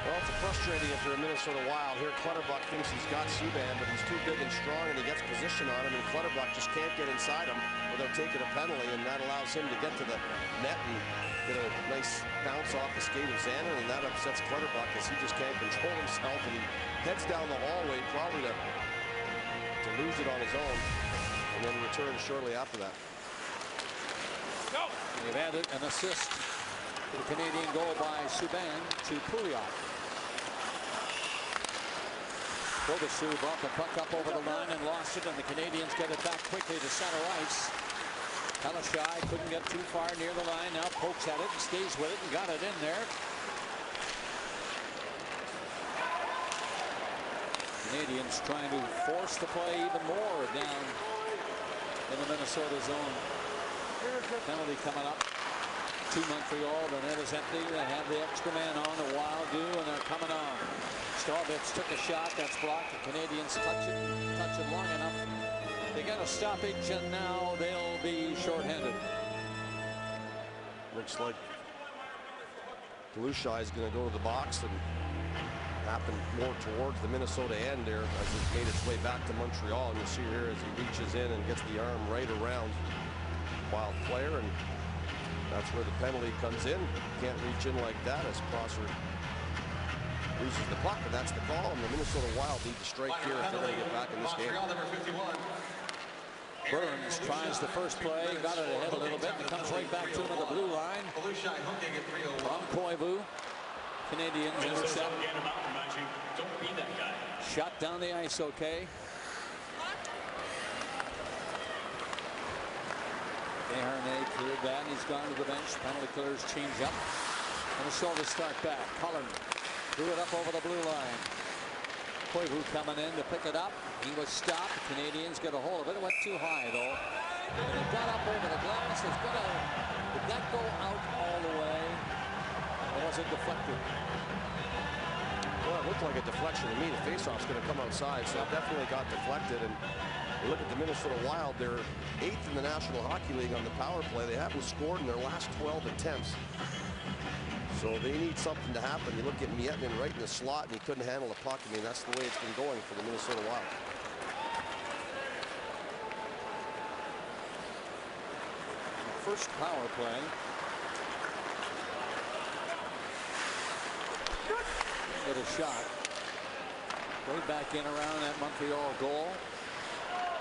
S3: Well, it's frustrating if you're a Minnesota Wild. Here, Clutterbuck thinks he's got Subban, but he's too big and strong, and he gets position on him, and Clutterbuck just can't get inside him without taking a penalty, and that allows him to get to the net and get a nice bounce off the skate of Zander, and that upsets Clutterbuck as he just can't control himself, and he heads down the hallway probably to lose it on his own, and then returns shortly after that.
S2: They've added an assist to the Canadian goal by Subban to Pouliot. Bogusu brought the puck up over the line and lost it, and the Canadiens get it back quickly to center ice. Pelishai couldn't get too far near the line. Now pokes at it and stays with it and got it in there. Canadiens trying to force the play even more down in the Minnesota zone. Penalty coming up to Montreal. The net is empty. They have the extra man on. The Wild do, and they're coming on. Staubitz took a shot. That's blocked. The Canadiens touch it long enough. They got a stoppage, and now they'll be shorthanded.
S3: Looks like Belushai is going to go to the box and happen more towards the Minnesota end there as it made its way back to Montreal. And you see here as he reaches in and gets the arm right around Wild player, and that's where the penalty comes in. Can't reach in like that as Prosser loses the puck, and that's the call. And the Minnesota Wild need to strike here if they're going to get back in this game.
S2: Burns tries the first play, got it ahead a little bit, and it comes right back to him on the blue line. From Koivu. Canadiens intercept. Shot down the ice, okay. Desharnais cleared that, and he's gone to the bench. Penalty killers change up. And the Minnesota start back. Cullen threw it up over the blue line. Koivu coming in to pick it up. He was stopped. The Canadiens get a hold of it. It went too high, though. And it got up over the glass. Did that go out all the way? Or was it deflected?
S3: Well, it looked like a deflection to me. The faceoff's going to come outside, so it definitely got deflected. And you look at the Minnesota Wild, they're 8th in the National Hockey League on the power play. They haven't scored in their last 12 attempts. So they need something to happen. You look at Miettinen right in the slot, and he couldn't handle the puck. I mean, that's the way it's been going for the Minnesota Wild.
S2: First power play. Get a shot. Way back in around that Montreal goal.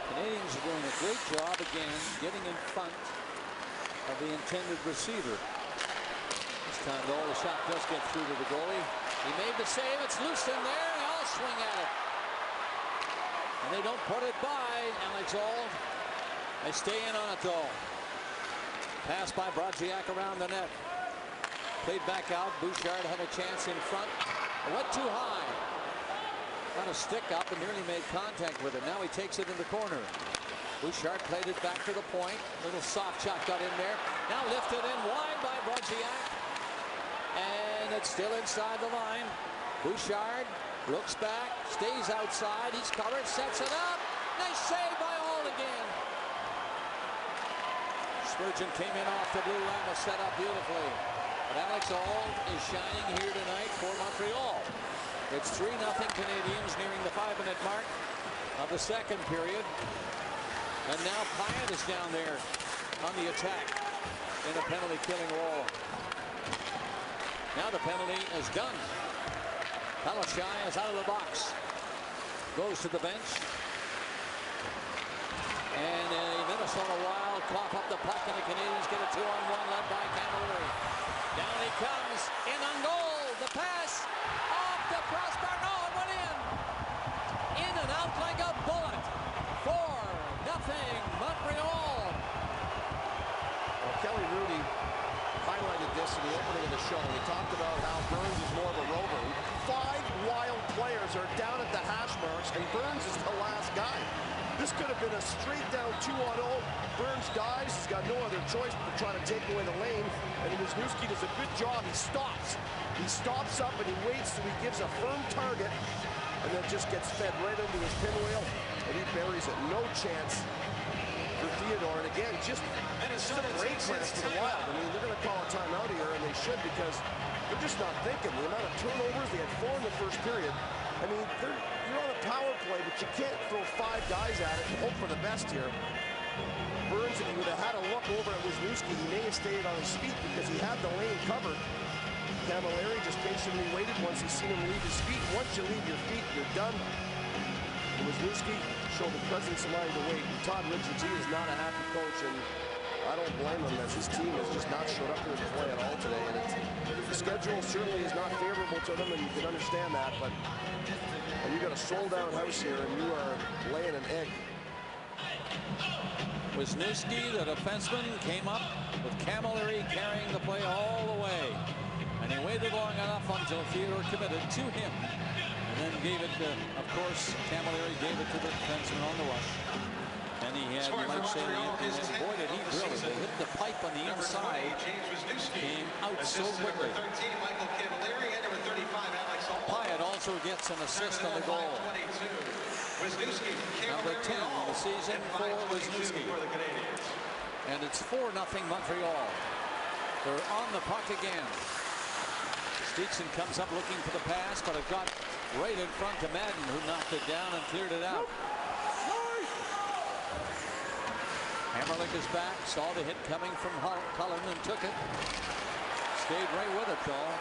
S2: Canadiens are doing a great job again getting in front of the intended receiver. This time though, the shot does get through to the goalie. He made the save. It's loose in there. They all swing at it. And they don't put it by Alex Auld. They stay in on it though. Pass by Brodziak around the net. Played back out. Bouchard had a chance in front. It went too high. Got a stick up and nearly made contact with it. Now he takes it in the corner. Bouchard played it back to the point. Little soft shot got in there. Now lifted in wide by Brodziak. And it's still inside the line. Bouchard looks back, stays outside. He's covered, sets it up. Nice save by Auld again. Spurgeon came in off the blue line, was set up beautifully. But Alex Auld is shining here tonight for Montreal. It's 3-0 Canadiens nearing the 5-minute mark of the second period. And now Pyatt is down there on the attack in a penalty-killing role. Now the penalty is done. Palaszczuk is out of the box. Goes to the bench. And a Minnesota Wild cough up the puck, and the Canadiens get a 2-on-1 led by Camilleri. Down he comes, in on goal. The pass off the crossbar. No, it went in. In and out like a bullet. 4-0 Montreal.
S3: Well, Kelly Rudy highlighted this in the opening of the show. He talked about how Burns is more of a rover. 5 Wild players are down at the hash marks, and Burns is the last guy. This could have been a straight down 2-on-0. Burns dives. He's got no other choice but to try to take away the lane. And Wisniewski does a good job. He stops. He stops up and he waits till he gives a firm target. And then just gets fed right into his pinwheel. And he buries it. No chance for Theodore. And again, just a great chance for the Wild. I mean, they're going to call a timeout here, and they should, because they're just not thinking. The amount of turnovers, they had 4 in the first period. I mean, you're on a power play, but you can't throw 5 guys at it and hope for the best here. Burns, if he would have had a look over at Wisniewski, he may have stayed on his feet because he had the lane covered. Camilleri just patiently waited once he's seen him leave his feet. Once you leave your feet, you're done. Wisniewski showed the presence of mind to wait. And Todd Richards, he is not a happy coach, and I don't blame him, as his team has just not showed up here to play at all today. And the schedule certainly is not favorable to them, and you can understand that, but you got a sold-out house here, and you are laying an egg.
S2: Wisniewski, the defenseman, came up with Camilleri carrying the play all the way. And he waited long enough until Theodore committed to him. And then gave it to, of course, Camilleri gave it to the defenseman on the rush. And he had, you might say, the empty net. Boy, did he drill it. They hit the pipe on the inside. Came out so quickly. Pyatt also gets an assist on the goal. Number 10 in the season for Wisniewski. And it's 4-0 Montreal. They're on the puck again. Steetson comes up looking for the pass, but it got right in front to Madden, who knocked it down and cleared it out. Hammerlick is back, saw the hit coming from Cullen and took it. Stayed right with it, though.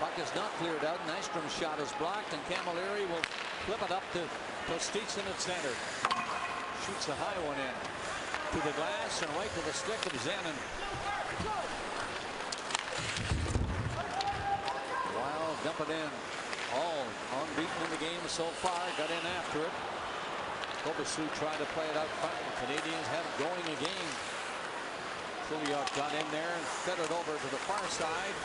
S2: Puck is not cleared out. Nystrom's shot is blocked, and Camilleri will flip it up to Steetson at center. Shoots a high one in to the glass and right to the stick of Zanin. Wild dump it in. All unbeaten in the game so far. Got in after it. Kobasu tried to play it out front. The Canadiens have it going again. Pouliot got in there and fed it over to the far side.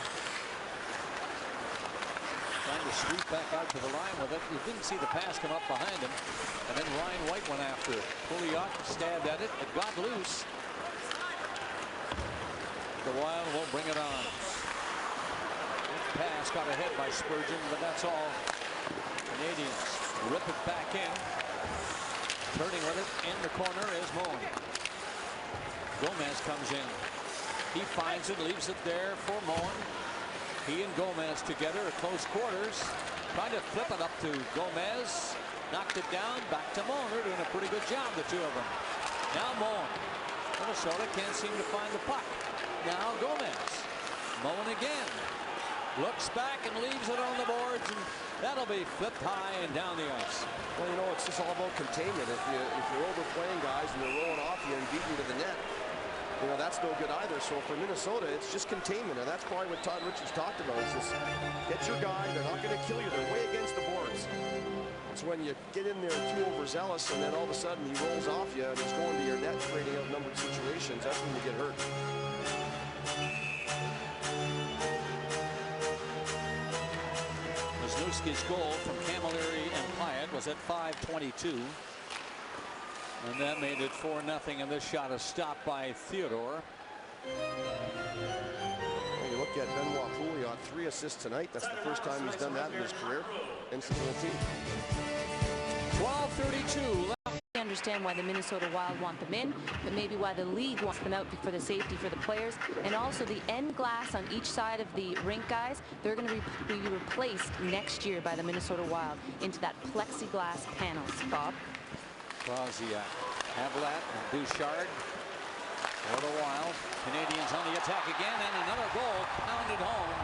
S2: Trying to sweep back out to the line with it. You didn't see the pass come up behind him. And then Ryan White went after it. Pouliot stabbed at it. It got loose. The Wild will bring it on. Pass got ahead by Spurgeon, but that's all. Canadiens rip it back in. Turning with it in the corner is Moen. Gomez comes in. He finds it, leaves it there for Moen. He and Gomez together at close quarters. Trying to flip it up to Gomez. Knocked it down, back to Moen. They're doing a pretty good job, the two of them. Now Moen. Minnesota can't seem to find the puck. Now Gomez. Moen again. Looks back and leaves it on the boards, and that'll be flipped high and down the ice.
S3: Well, you know, it's just all about containment. If you're overplaying guys and they're rolling off you and beating you to the net, you know, that's no good either. So for Minnesota, it's just containment, and that's probably what Todd Richards talked about. Is just get your guy. They're not going to kill you. They're way against the boards. It's when you get in there too overzealous, and then all of a sudden he rolls off you and he's going to your net, creating outnumbered situations. That's when you get hurt.
S2: Wisniewski's goal from Camilleri and Pyatt was at 5:22. And that made it 4-0, and this shot is stopped by Theodore.
S3: Well, you look at Benoit Pouliot, 3 assists tonight. That's the first time he's done that in his career. Incident team.
S2: 12:32 left.
S1: understand why the Minnesota Wild want them in, but maybe why the league wants them out for the safety for the players. And also the end glass on each side of the rink, guys, they're going to be replaced next year by the Minnesota Wild into that plexiglass panels. Bob?
S2: Krosiak, Havlat, and Bouchard for the Wild. Canadiens on the attack again, and another goal pounded home.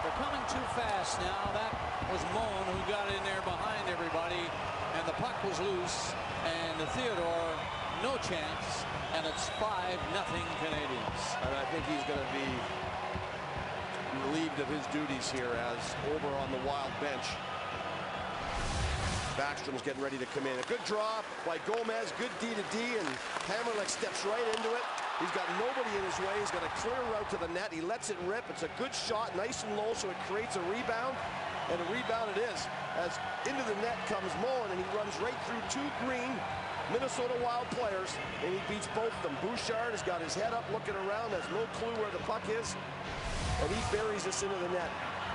S2: They're coming too fast now. That was Moan who got in there behind everybody, and the puck was loose, and Theodore, no chance, and it's 5-0 Canadiens.
S3: And I think he's going to be relieved of his duties here as over on the Wild bench. Backstrom's getting ready to come in. A good draw by Gomez, good D-to-D, and Hammerlick steps right into it. He's got nobody in his way. He's got a clear route to the net. He lets it rip. It's a good shot, nice and low, so it creates a rebound. And a rebound it is, as into the net comes Mullen, and he runs right through two green Minnesota Wild players, and he beats both of them. Bouchard has got his head up looking around, has no clue where the puck is, and he buries this into the net.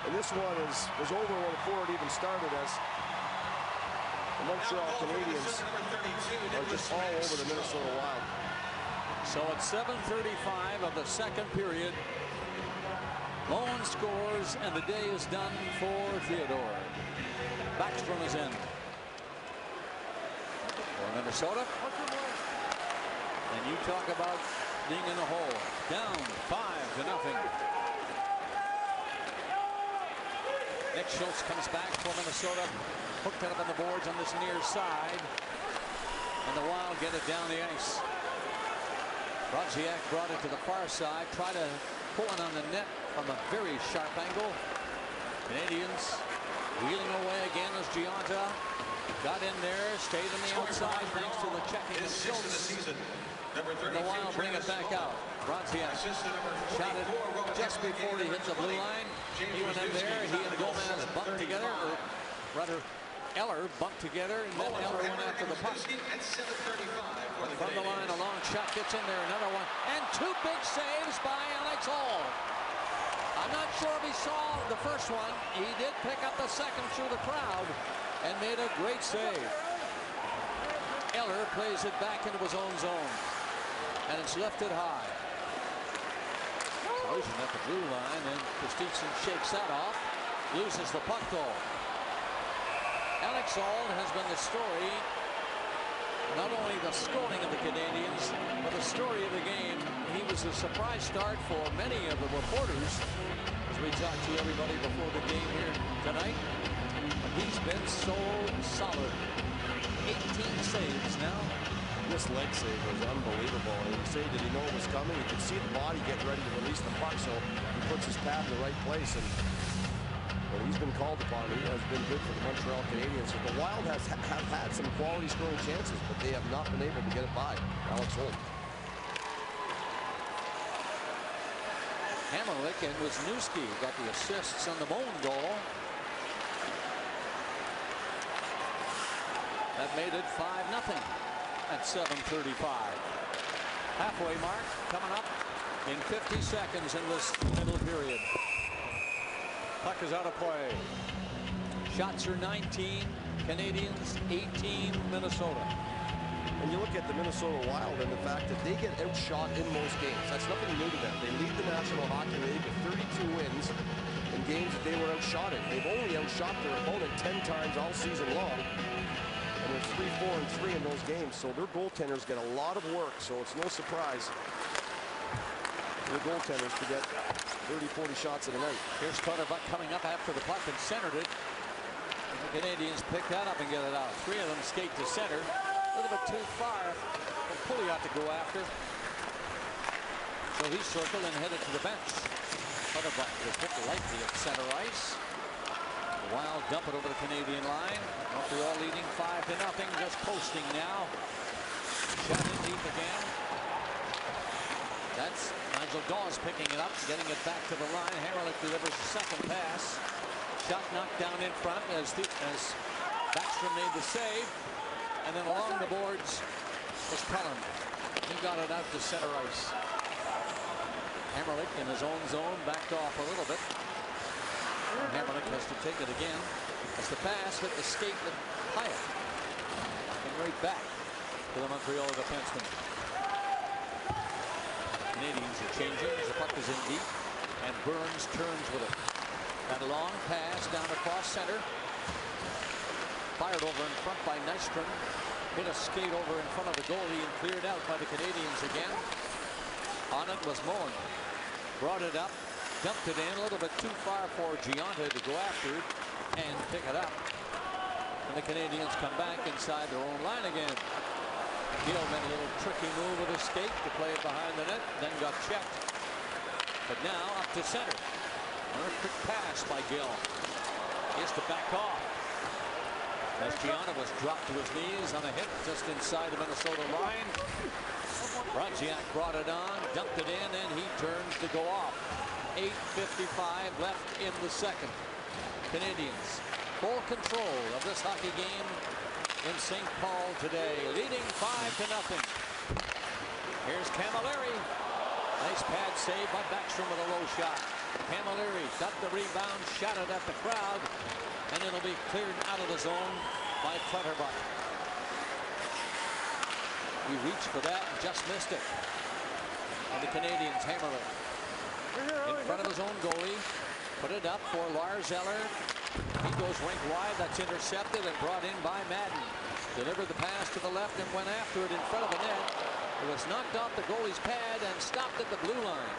S3: And this one was over before it even started, as the Montreal Canadiens are just all over the Minnesota Wild.
S2: So at 7:35 of the second period, Moen scores, and the day is done for Theodore. Backstrom is in for Minnesota. And you talk about being in the hole. Down 5-0. Nick Schultz comes back for Minnesota. Hooked it up on the boards on this near side. And the Wild get it down the ice. Krosiak brought it to the far side. Tried to pull it on the net from a very sharp angle. Canadiens wheeling away again as Giunta got in there, stayed on the outside thanks to the checking of Schultz. And the Wild bring it back out. Krosiak shot it just before he hit the blue line. He went in there. He and Gomez bumped together, or rather Eller bumped together, and then Eller went after the puck. From the line, a long shot gets in there, another one, and two big saves by Alex Hall. I'm not sure if he saw the first one. He did pick up the second through the crowd and made a great save. Eller plays it back into his own zone, and it's lifted high. Collision at the blue line, and Christensen shakes that off, loses the puck though. Alex Hall has been the story, not only the scoring of the Canadiens, but the story of the game. He was a surprise start for many of the reporters as we talked to everybody before the game here tonight. But he's been so solid. 18 saves now.
S3: This leg save was unbelievable. And you say, did he know it was coming? You could see the body get ready to release the puck, so he puts his pad in the right place. And when he's been called upon, he has been good for the Montreal Canadiens. So the Wild have had some quality scoring chances, but they have not been able to get it by Alex Holt.
S2: Hammerlick and Wisniewski got the assists on the Moen goal. That made it 5-0 at 7:35. Halfway mark coming up in 50 seconds in this middle period. Puck is out of play. Shots are 19, Canadiens 18, Minnesota.
S3: And you look at the Minnesota Wild and the fact that they get outshot in most games. That's nothing new to them. They lead the National Hockey League with 32 wins in games that they were outshot in. They've only outshot their opponent 10 times all season long. And they're 3-4-3 in those games. So their goaltenders get a lot of work. So it's no surprise for the goaltenders to get 30-40 shots in a night.
S2: Here's Clutterbuck coming up after the puck and centered it. And the Canadiens pick that up and get it out. Three of them skate to center. A little bit too far for Pouliot to go after. So he circled and headed to the bench. Clutterbuck was hit lightly at center ice. The Wild dump it over the Canadian line. Montreal leading 5-0. Just posting now. Shot in deep again. That's Nigel Dawes picking it up, getting it back to the line. Hammerlick delivers the second pass. Shot knocked down in front as Backstrom made the save. And then along the boards was Cullen. He got it out to center ice. Hammerlick in his own zone backed off a little bit. And Hammerlick has to take it again as the pass hit the skate with Hyatt. And right back. to the Montreal defenseman. Canadiens are changing as the puck is in deep, and Burns turns with it. That long pass down across center. Fired over in front by Nystrom. Hit a skate over in front of the goalie and cleared out by the Canadiens again. On it was Mullen. Brought it up, dumped it in a little bit too far for Giunta to go after and pick it up. And the Canadiens come back inside their own line again. Gill made a little tricky move with his skate to play it behind the net, then got checked. But now up to center. Another quick pass by Gill. He has to back off. As Giunta was dropped to his knees on a hit just inside the Minnesota line. Brodziak brought it on, dumped it in, and he turns to go off. 8:55 left in the second. Canadiens full control of this hockey game in St. Paul today, leading 5-0. Here's Camilleri. Nice pad save by Backstrom with a low shot. Camilleri got the rebound, shot it at the crowd, and it'll be cleared out of the zone by Clutterbuck. He reached for that and just missed it. And the Canadiens hammer it in front of his own goalie. Put it up for Lars Eller. He goes rink wide. That's intercepted and brought in by Madden. Delivered the pass to the left and went after it in front of the net. It was knocked off the goalie's pad and stopped at the blue line.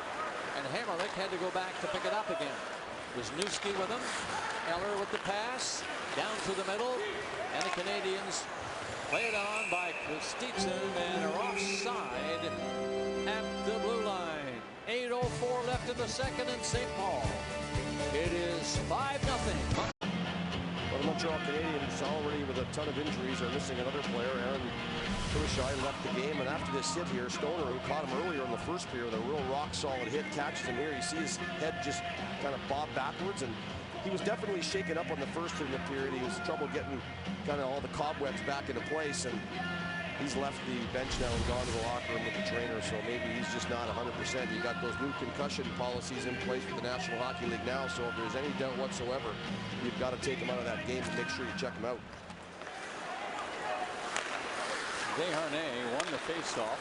S2: And Hammerlick had to go back to pick it up again. Wisniewski with him. Eller with the pass. Down to the middle. And the Canadiens play it on by Kostitsin and are offside at the blue line. 8:04 left in the second in St. Paul. It is 5-0.
S3: Well, the Montreal Canadiens, already with a ton of injuries, are missing another player. Aaron Tushai left the game, and after this hit here, Stoner, who caught him earlier in the first period with a real rock-solid hit, catches him here. You see his head just kind of bob backwards, and he was definitely shaken up on the first in the period. He was trouble getting kind of all the cobwebs back into place, and he's left the bench now and gone to the locker room with the trainer, so maybe he's just not 100%. You got those new concussion policies in place with the National Hockey League now, so if there's any doubt whatsoever, you've got to take him out of that game and make sure you check him out.
S2: Desharnais won the face-off.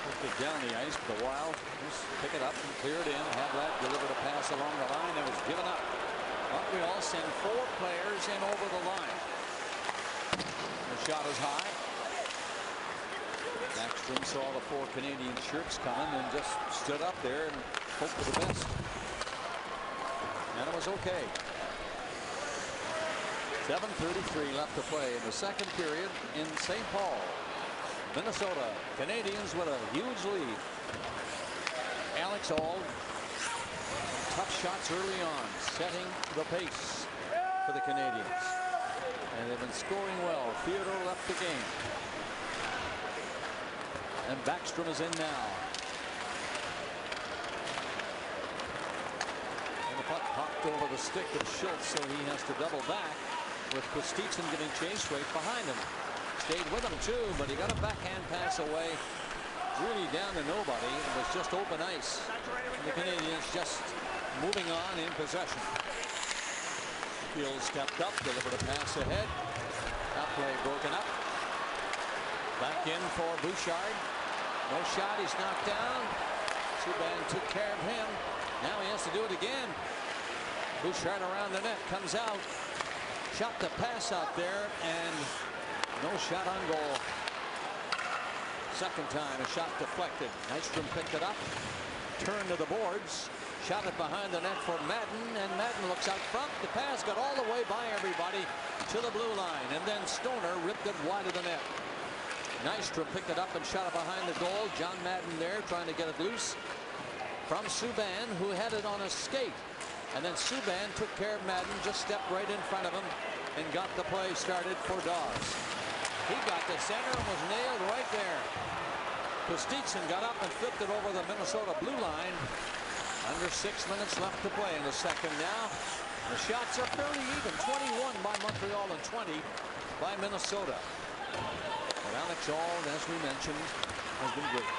S2: Took it down the ice, but the Wild just pick it up and clear it in. Havlat delivered a pass along the line that was given up. Montreal send 4 players in over the line. The shot is high. Backstrom saw the 4 Canadian shirts coming and just stood up there and hoped for the best. And it was okay. 7:33 left to play in the second period in St. Paul. Minnesota Canadiens with a huge lead. Alex Auld, tough shots early on, setting the pace for the Canadiens. And they've been scoring well. Theodore left the game. And Backstrom is in now. And the puck popped over the stick of Schultz, so he has to double back, with Kostitsin getting chased right behind him. Stayed with him too, but he got a backhand pass away, really down to nobody. It was just open ice. And the Canadiens just moving on in possession. Gill stepped up, delivered a pass ahead. That play broken up. Back in for Bouchard. No shot, he's knocked down. Subban took care of him. Now he has to do it again. Bouchard around the net, comes out. Shot the pass out there, and no shot on goal. Second time, a shot deflected. Nystrom picked it up, turned to the boards, shot it behind the net for Madden, and Madden looks out front. The pass got all the way by everybody to the blue line, and then Stoner ripped it wide of the net. Nystrom picked it up and shot it behind the goal. John Madden there trying to get it loose from Subban, who had it on a skate. And then Subban took care of Madden, just stepped right in front of him and got the play started for Dawes. He got to center and was nailed right there. Kostitsin got up and flipped it over the Minnesota blue line. Under 6 minutes left to play in the second now. The shots are fairly even. 21 by Montreal and 20 by Minnesota. But Alex Auld, as we mentioned, has been great.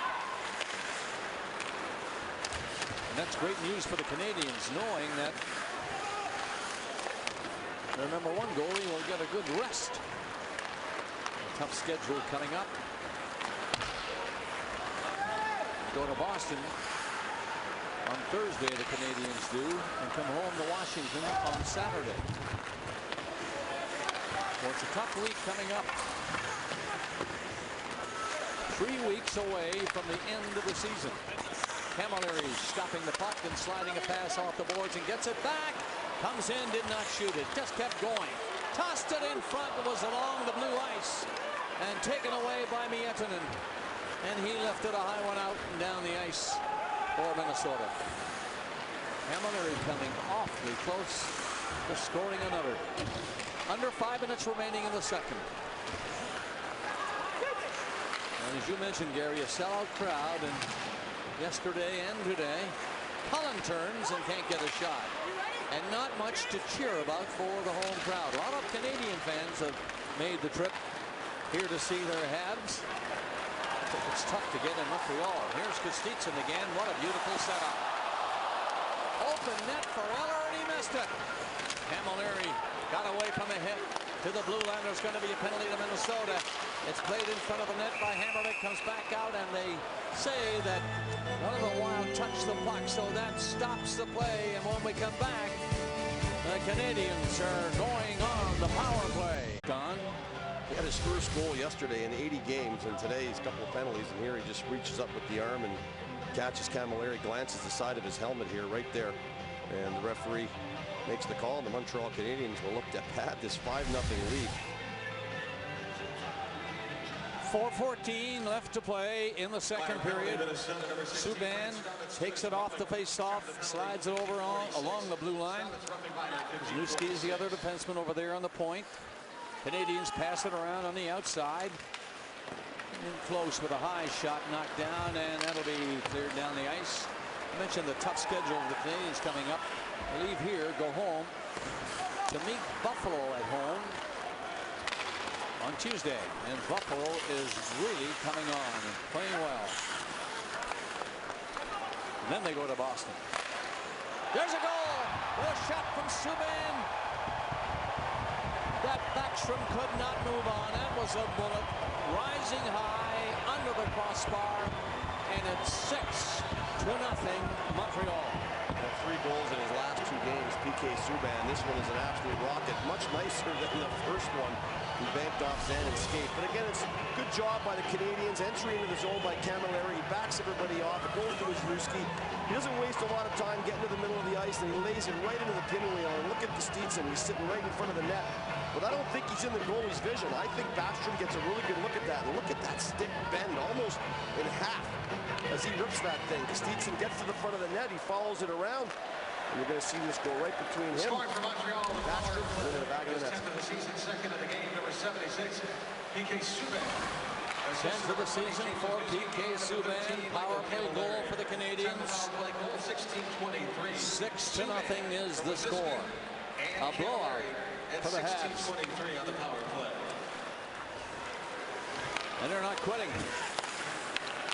S2: And that's great news for the Canadiens, knowing that their #1 goalie will get a good rest. Tough schedule coming up. Go to Boston on Thursday, the Canadiens do, and come home to Washington on Saturday. Well, it's a tough week coming up. 3 weeks away from the end of the season. Camilleri stopping the puck and sliding a pass off the boards and gets it back. Comes in, did not shoot it, just kept going. Tossed it in front, it was along the blue ice and taken away by Miettinen. And he lifted a high one out and down the ice for Minnesota. Camilleri coming awfully close to scoring another. Under 5 minutes remaining in the second. And as you mentioned, Gary, a sellout crowd, and yesterday and today, Cullen turns and can't get a shot. And not much to cheer about for the home crowd. A lot of Canadian fans have made the trip here to see their Habs. It's tough to get in Montreal. Here's Kostitsyn again. What a beautiful setup. Open net for Eller, and he missed it. Camilleri got away from a hit to the blue line. There's going to be a penalty to Minnesota. It's played in front of the net by Hammerbeck, comes back out, and they say that one of the Wild touched the puck, so that stops the play. And when we come back, the Canadiens are going on the power play. Don?
S3: He had his first goal yesterday in 80 games, and today he's a couple of penalties, and here he just reaches up with the arm and catches Camilleri, glances the side of his helmet here, right there, and the referee makes the call. The Montreal Canadiens will look to pad this 5-0 lead.
S2: 4:14 left to play in the second period. Subban takes it off the face-off, slides it over along the blue line. Znuski is the other defenseman over there on the point. Canadiens pass it around on the outside. In close with a high shot knocked down, and that'll be cleared down the ice. I mentioned the tough schedule of the Canadiens coming up. They leave here, go home to meet Buffalo at home on Tuesday, and Buffalo is really coming on and playing well. And then they go to Boston. There's a goal with a shot from Subban. That Backstrom could not move on. That was a bullet rising high under the crossbar, and it's 6-0 Montreal.
S3: 3 goals in his last 2 games. PK Subban. This one is an absolute rocket, much nicer than the first one. He banked off Zen and skate. But again, it's a good job by the Canadiens. Entry into the zone by Camilleri. He backs everybody off. It goes to Znuski. He doesn't waste a lot of time getting to the middle of the ice, and he lays it right into the pinwheel. And look at Kostitsyn. He's sitting right in front of the net. But I don't think he's in the goalie's vision. I think Backstrom gets a really good look at that. And look at that stick bend almost in half as he rips that thing. Kostitsyn gets to the front of the net. He follows it around. And you're going to see this go right between him
S4: Scoring for Montreal, the
S3: Backstrom, and then the back of the net.
S4: 10th of the season, second of the game, number 76, PK Subban.
S2: 10th of the season for PK Subban. Power play goal for the Canadiens. 6-0 is the score. A blowout for the Habs.
S4: On the power play.
S2: And they're not quitting.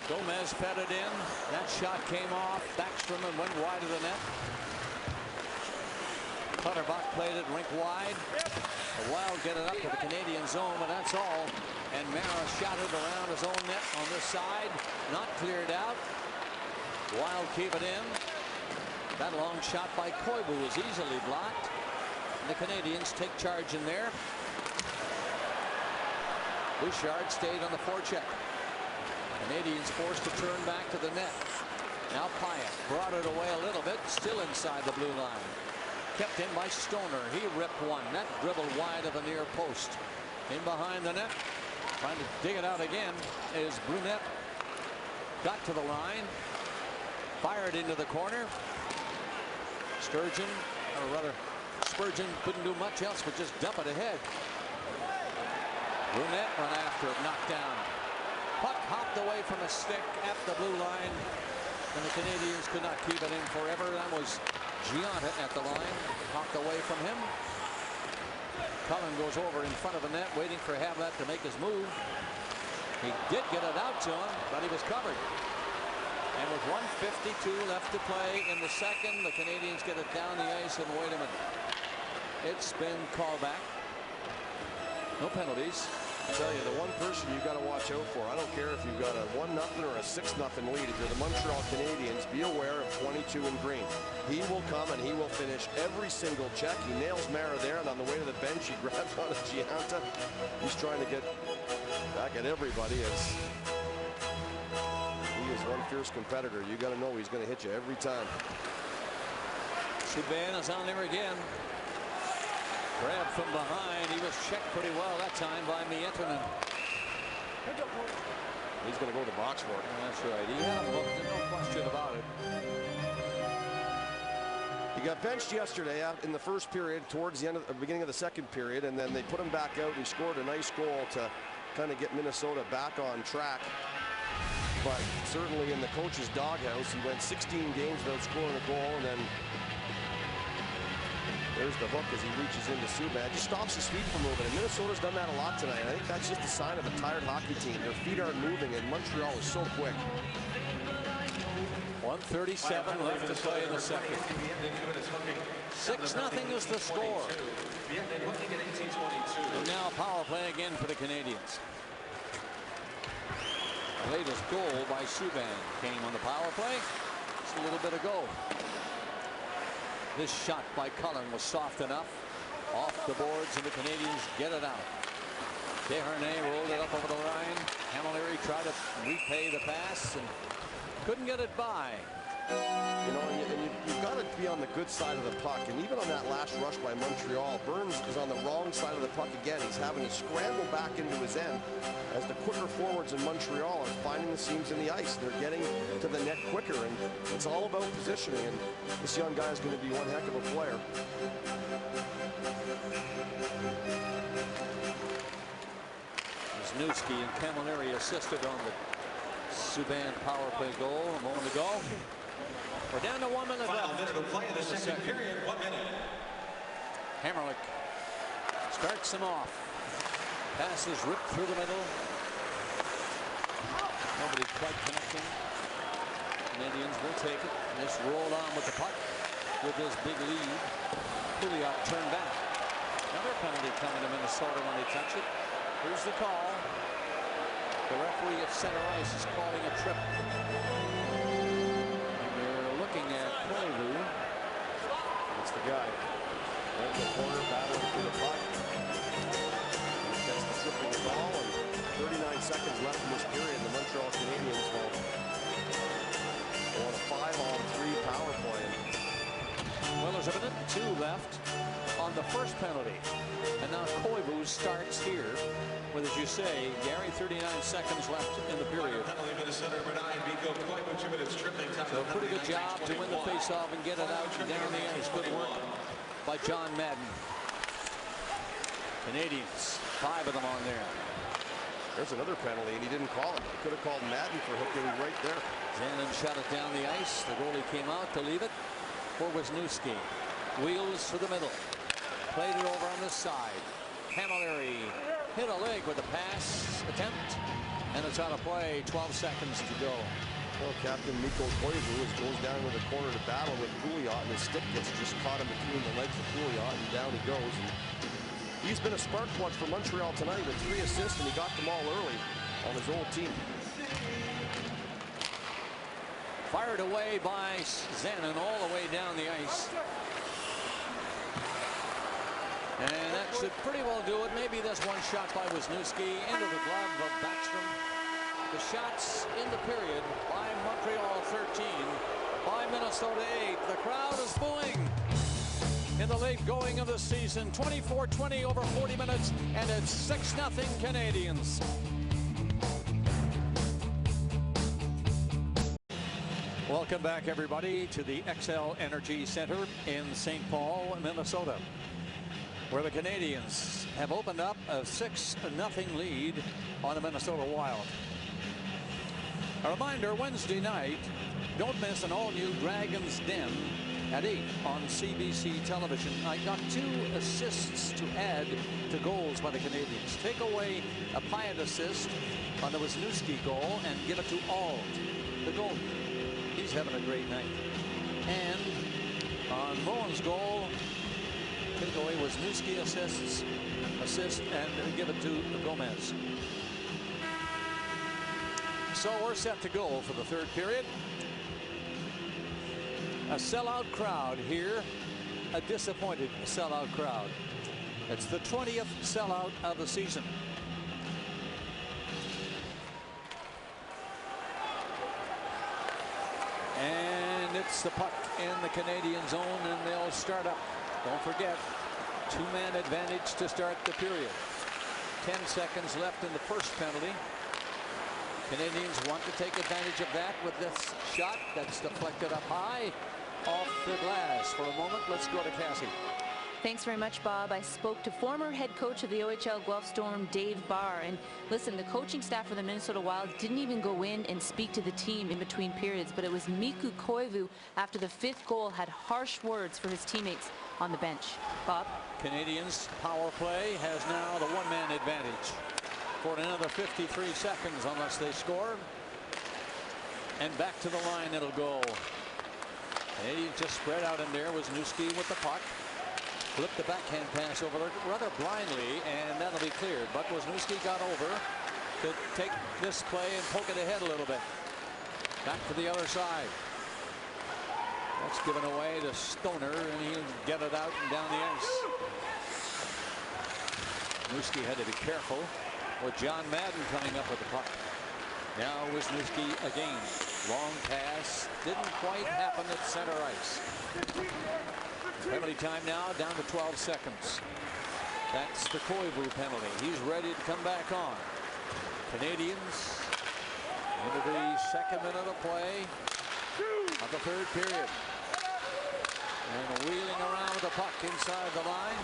S2: Gomez fed it in. That shot came off Backstrom and went wide of the net. Clutterbuck played it rink wide. The Wild get it up to the Canadian zone, but that's all. And Mara shot it around his own net on this side. Not cleared out. Wild keep it in. That long shot by Koivu was easily blocked. And the Canadiens take charge in there. Bouchard stayed on the forecheck. Canadiens forced to turn back to the net. Now Pyatt brought it away a little bit, still inside the blue line. Kept in by Stoner. He ripped one. That dribbled wide of the near post. In behind the net, trying to dig it out again, is Brunette. Got to the line. Fired into the corner. Spurgeon couldn't do much else but just dump it ahead. Brunette run after it, knocked down. Puck hopped away from a stick at the blue line, and the Canadiens could not keep it in forever. That was Gianta at the line, hopped away from him. Cullen goes over in front of the net, waiting for Havlat to make his move. He did get it out to him, but he was covered. And with 1:52 left to play in the second, the Canadiens get it down the ice, and wait a minute. It's been called back. No penalties.
S3: I tell you, the one person you got to watch out for, I don't care if you've got a 1-0 or a 6-0 lead. If you're the Montreal Canadiens, be aware of 22 in green. He will come and he will finish every single check. He nails Mara there, and on the way to the bench, he grabs on a Gianta. He's trying to get back at everybody as he is one fierce competitor. You got to know he's going to hit you every time.
S2: Subban is on there again. Grab from behind. He was checked pretty well that time by Miettinen.
S3: He's going to go to the box for it.
S2: That's right. He had him hooked, no question about it.
S3: He got benched yesterday out in the first period towards the end of the beginning of the second period, and then they put him back out, and he scored a nice goal to kind of get Minnesota back on track. But certainly in the coach's doghouse, he went 16 games without scoring a goal, and then there's the hook as he reaches into Subban. Just stops his feet for a moment, and Minnesota's done that a lot tonight. I think that's just a sign of a tired hockey team. Their feet aren't moving, and Montreal is so quick.
S2: 1:37 left to play in the second. 6-0 is the score. And now power play again for the Canadiens. The latest goal by Subban came on the power play just a little bit ago. This shot by Cullen was soft enough. Off the boards, and the Canadiens get it out. Desharnais rolled it up over the line. Camilleri tried to repay the pass and couldn't get it by.
S3: You know, you've got to be on the good side of the puck. And even on that last rush by Montreal, Burns is on the wrong side of the puck again. He's having to scramble back into his end as the quicker forwards in Montreal are finding the seams in the ice. They're getting to the net quicker, and it's all about positioning. And this young guy is going to be one heck of a player.
S2: Wisniewski and Camilleri assisted on the Subban power play goal a moment ago. We're down to 1 minute left.
S4: Final minute of play in the second period. 1 minute.
S2: Hammerlick starts him off. Passes ripped through the middle. Nobody quite connecting. Canadiens will take it. This rolled on with the puck with this big lead. Pouliot turned back. Another penalty coming to Minnesota when they touch it. Here's the call. The referee at center ice is calling a trip. And they're looking at Koivu.
S3: That's the guy. Right in the corner, battling for the puck. He gets the tripping call, and 39 seconds left in this period. The Montreal Canadiens will go on a 5-on-3 power play.
S2: Well, there's a minute and 2 left on the first penalty. And now Koivu starts here with, as you say, Gary, 39 seconds left in the period.
S4: Penalty Minnesota number 9, Mikko Koivu, 2 minutes tripling time.
S2: So a pretty good job to win the faceoff and get it out down the ice. Good work by John Madden. Canadiens, 5 of them on there.
S3: There's another penalty, and he didn't call it. He could have called Madden for hooking right there.
S2: Zanin shot it down the ice. The goalie came out to leave it for Wisniewski. Wheels to the middle. Played it over on this side. Camilleri hit a leg with a pass attempt, and it's out of play. 12 seconds to go.
S3: Well, Captain Mikko Koivu goes down to the corner to battle with Pouliot, and his stick gets just caught in between the legs of Pouliot, and down he goes. And he's been a spark plug for Montreal tonight with 3 assists, and he got them all early on his old team.
S2: Fired away by Zanin all the way down the ice. And that should pretty well do it. Maybe this one shot by Wisniewski into the glove of Backstrom. The shots in the period by Montreal 13, by Minnesota 8. The crowd is booing in the late going of the season. 24-20 over 40 minutes, and it's 6-0 Canadiens. Welcome back, everybody, to the XL Energy Center in St. Paul, Minnesota, where the Canadiens have opened up a 6-0 lead on the Minnesota Wild. A reminder, Wednesday night, don't miss an all-new Dragon's Den at 8 on CBC television. I got 2 assists to add to goals by the Canadiens. Take away a Pyatt assist on the Wisniewski goal and give it to Auld, the goalie. He's having a great night. And on Moen's goal, take away Wisniewski assists, a assist and give it to Gomez. So we're set to go for the third period. A sellout crowd here, a disappointed sellout crowd. It's the 20th sellout of the season. And it's the puck in the Canadian zone, and they'll start up. Don't forget, two-man advantage to start the period. 10 seconds left in the first penalty. Canadians want to take advantage of that with this shot that's deflected up high off the glass. For a moment, let's go to Cassie.
S1: Thanks very much, Bob. I spoke to former head coach of the OHL Guelph Storm, Dave Barr. And listen, the coaching staff for the Minnesota Wild didn't even go in and speak to the team in between periods. But it was Mikko Koivu, after the 5th goal, had harsh words for his teammates on the bench. Bob?
S2: Canadians power play has now the one-man advantage for another 53 seconds unless they score. And back to the line it'll go. Canadians just spread out in there. Wisniewski with the puck. Flipped the backhand pass over rather blindly, and that'll be cleared. But Wisniewski got over to take this play and poke it ahead a little bit. Back to the other side. That's given away to Stoner, and he'll get it out and down the ice. Wisniewski had to be careful with John Madden coming up with the puck. Now Wisniewski again. Long pass. Didn't quite happen at center ice. Penalty time now down to 12 seconds. That's the Koivu penalty. He's ready to come back on. Canadians into the second minute of play of the third period. And wheeling around with the puck inside the line.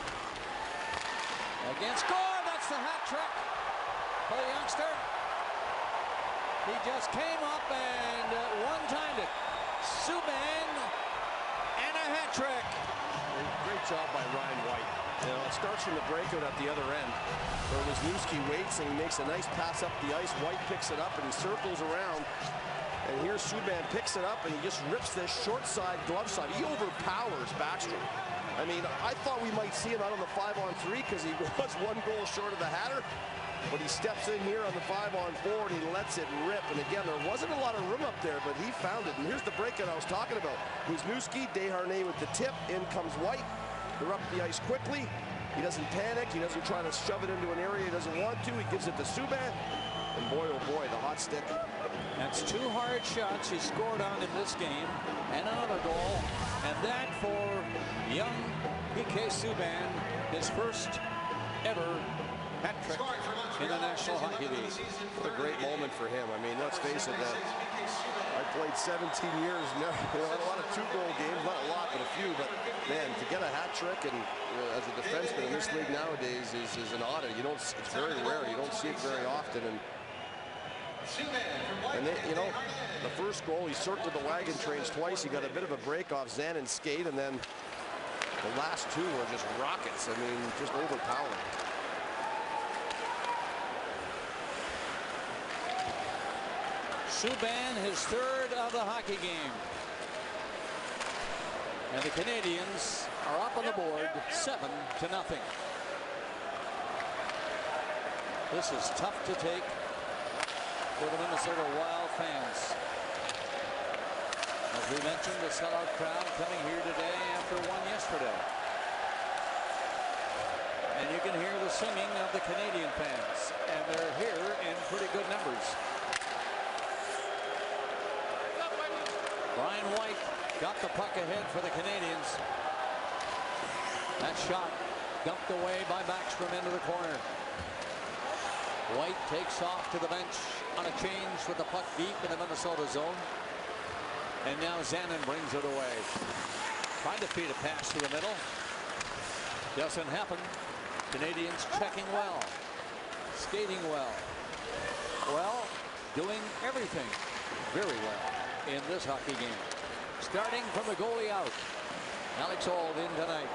S2: Again, score! That's the hat trick for the youngster. He just came up and one-timed it. Subban and a hat trick.
S3: Great job by Ryan White. You know, it starts from the breakout at the other end, where Wisniewski waits and he makes a nice pass up the ice. White picks it up and he circles around. And here Subban picks it up and he just rips this short side, glove side. He overpowers Backstrom. I mean, I thought we might see him out on the 5-on-3 because he was 1 goal short of the Hatter. But he steps in here on the 5-on-4 and he lets it rip. And again, there wasn't a lot of room up there, but he found it. And here's the breakout I was talking about. Wisniewski, Desharnais with the tip. In comes White. They're up the ice quickly. He doesn't panic. He doesn't try to shove it into an area he doesn't want to. He gives it to Subban. And boy, oh boy, the hot stick.
S2: That's 2 hard shots he scored on in this game. And another goal. And that for young P.K. Subban, his first ever hat trick in the National Hockey League.
S3: What a great moment for him. I mean, let's face it, I played 17 years, a lot of 2-goal games, not a lot, but a few. But man, to get a hat trick and as a defenseman in this league nowadays is an honor. You don't. It's very rare. You don't see it very often. And they, the first goal, he circled the wagon trains twice. He got a bit of a break off Zannon's skate, and then the last 2 were just rockets. I mean, just overpowering.
S2: Subban, his 3rd of the hockey game. And the Canadians are up on the board 7-0. This is tough to take for the Minnesota Wild fans. As we mentioned, the sellout crowd coming here today after one yesterday. And you can hear the singing of the Canadian fans. And they're here in pretty good numbers. Brian White got the puck ahead for the Canadians. That shot dumped away by Backstrom into the corner. White takes off to the bench on a change with the puck deep in the Minnesota zone. And now Zannon brings it away. Trying to feed a pass to the middle. Doesn't happen. Canadians checking well. Skating well. Well, doing everything very well in this hockey game. Starting from the goalie out. Alex Auld in tonight.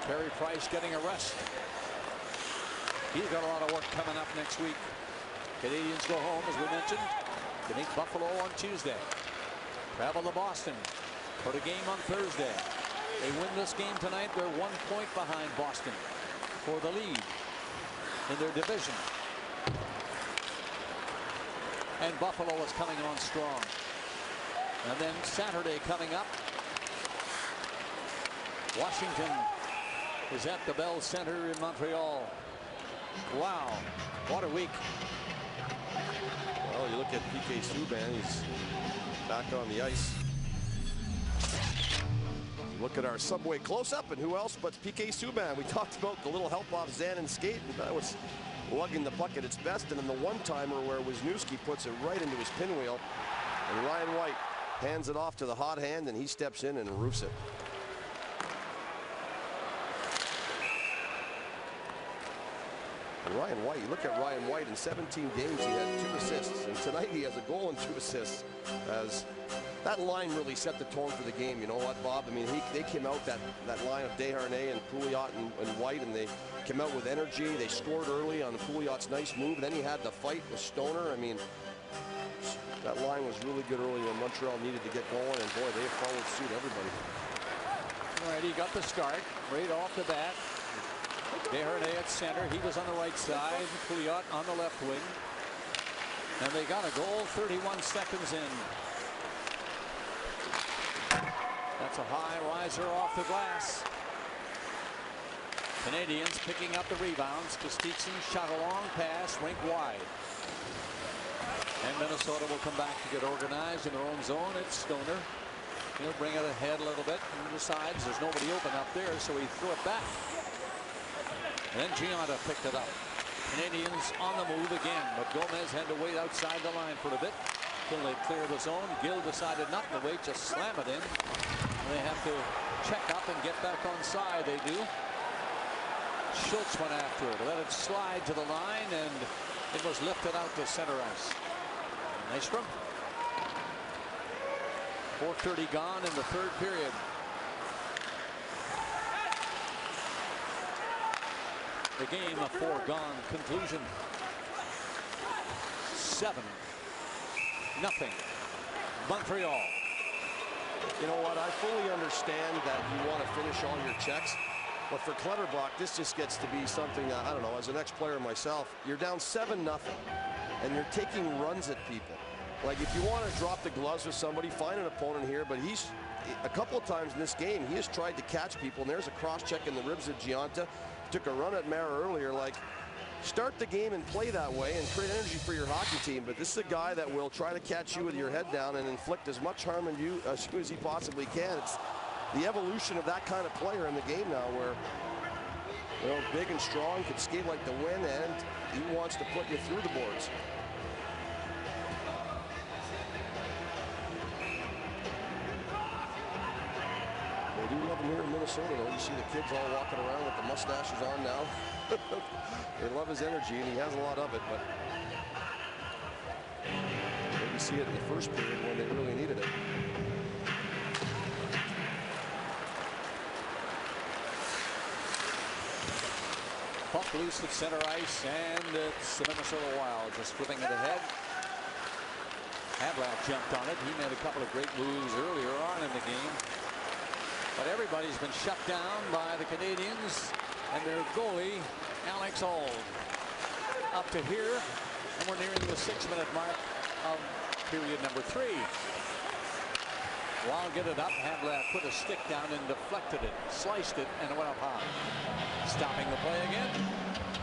S2: Carey Price getting a rest. He's got a lot of work coming up next week. Canadians go home, as we mentioned, to meet Buffalo on Tuesday. Travel to Boston for the game on Thursday. They win this game tonight, they're 1 point behind Boston for the lead in their division. And Buffalo is coming on strong. And then Saturday coming up, Washington is at the Bell Center in Montreal. Wow, what a week.
S3: Well, you look at PK Subban, he's back on the ice. Look at our Subway close-up, and who else but PK Subban. We talked about the little help off Zannon's skate, and that was lugging the puck at its best. And then the one-timer where Wisniewski puts it right into his pinwheel, and Ryan White hands it off to the hot hand, and he steps in and roofs it. And Ryan White, you look at Ryan White, in 17 games he had 2 assists, and tonight he has a goal and 2 assists. As that line really set the tone for the game. You know what, Bob? I mean, they came out, that line of Desharnais and Pouliot and White, and they came out with energy. They scored early on Pouliot's nice move. Then he had the fight with Stoner. I mean, that line was really good early when Montreal needed to get going, and boy, they followed suit, everybody.
S2: All right, he got the start right off the bat. Desharnais at center. He was on the right side. Pouliot on the left wing. And they got a goal 31 seconds in. That's a high riser off the glass. Canadiens picking up the rebounds. Kostitsyn shot a long pass, rink wide. And Minnesota will come back to get organized in their own zone. It's Stoner. He'll bring it ahead a little bit and decides there's nobody open up there, so he threw it back. And then Gianta picked it up. Canadiens on the move again, but Gomez had to wait outside the line for a bit until they clear the zone. Gill decided not to wait, just slam it in. They have to check up and get back on side. They do. Schultz went after it, let it slide to the line, and it was lifted out to center ice. Nystrom. 4:30 gone in the 3rd period. The game a foregone conclusion. 7-0 Montreal.
S3: You know what? I fully understand that you want to finish all your checks, but for Clutterbuck, this just gets to be something that, I don't know, as an ex-player myself, you're down 7-0, and you're taking runs at people. Like, if you want to drop the gloves with somebody, find an opponent here, but he's, a couple of times in this game, he has tried to catch people, and there's a cross-check in the ribs of Gianta. Took a run at Mar earlier. Like, start the game and play that way and create energy for your hockey team. But this is a guy that will try to catch you with your head down and inflict as much harm on you as he possibly can. It's the evolution of that kind of player in the game now, where, you know, big and strong, can skate like the wind, and he wants to put you through the boards. They do love him here in Minnesota, though. You see the kids all walking around with the mustaches on now. They love his energy, and he has a lot of it, but maybe see it in the first period when they really needed it.
S2: Puck loose at center ice, and it's the Minnesota Wild just flipping it ahead. Havlat jumped on it. He made a couple of great moves earlier on in the game. But everybody's been shut down by the Canadiens and their goalie, Alex Auld. Up to here, and we're nearing the 6-minute mark of period number 3. Wild get it up. Havlat put a stick down and deflected it, sliced it, and it went up high. Stopping the play again.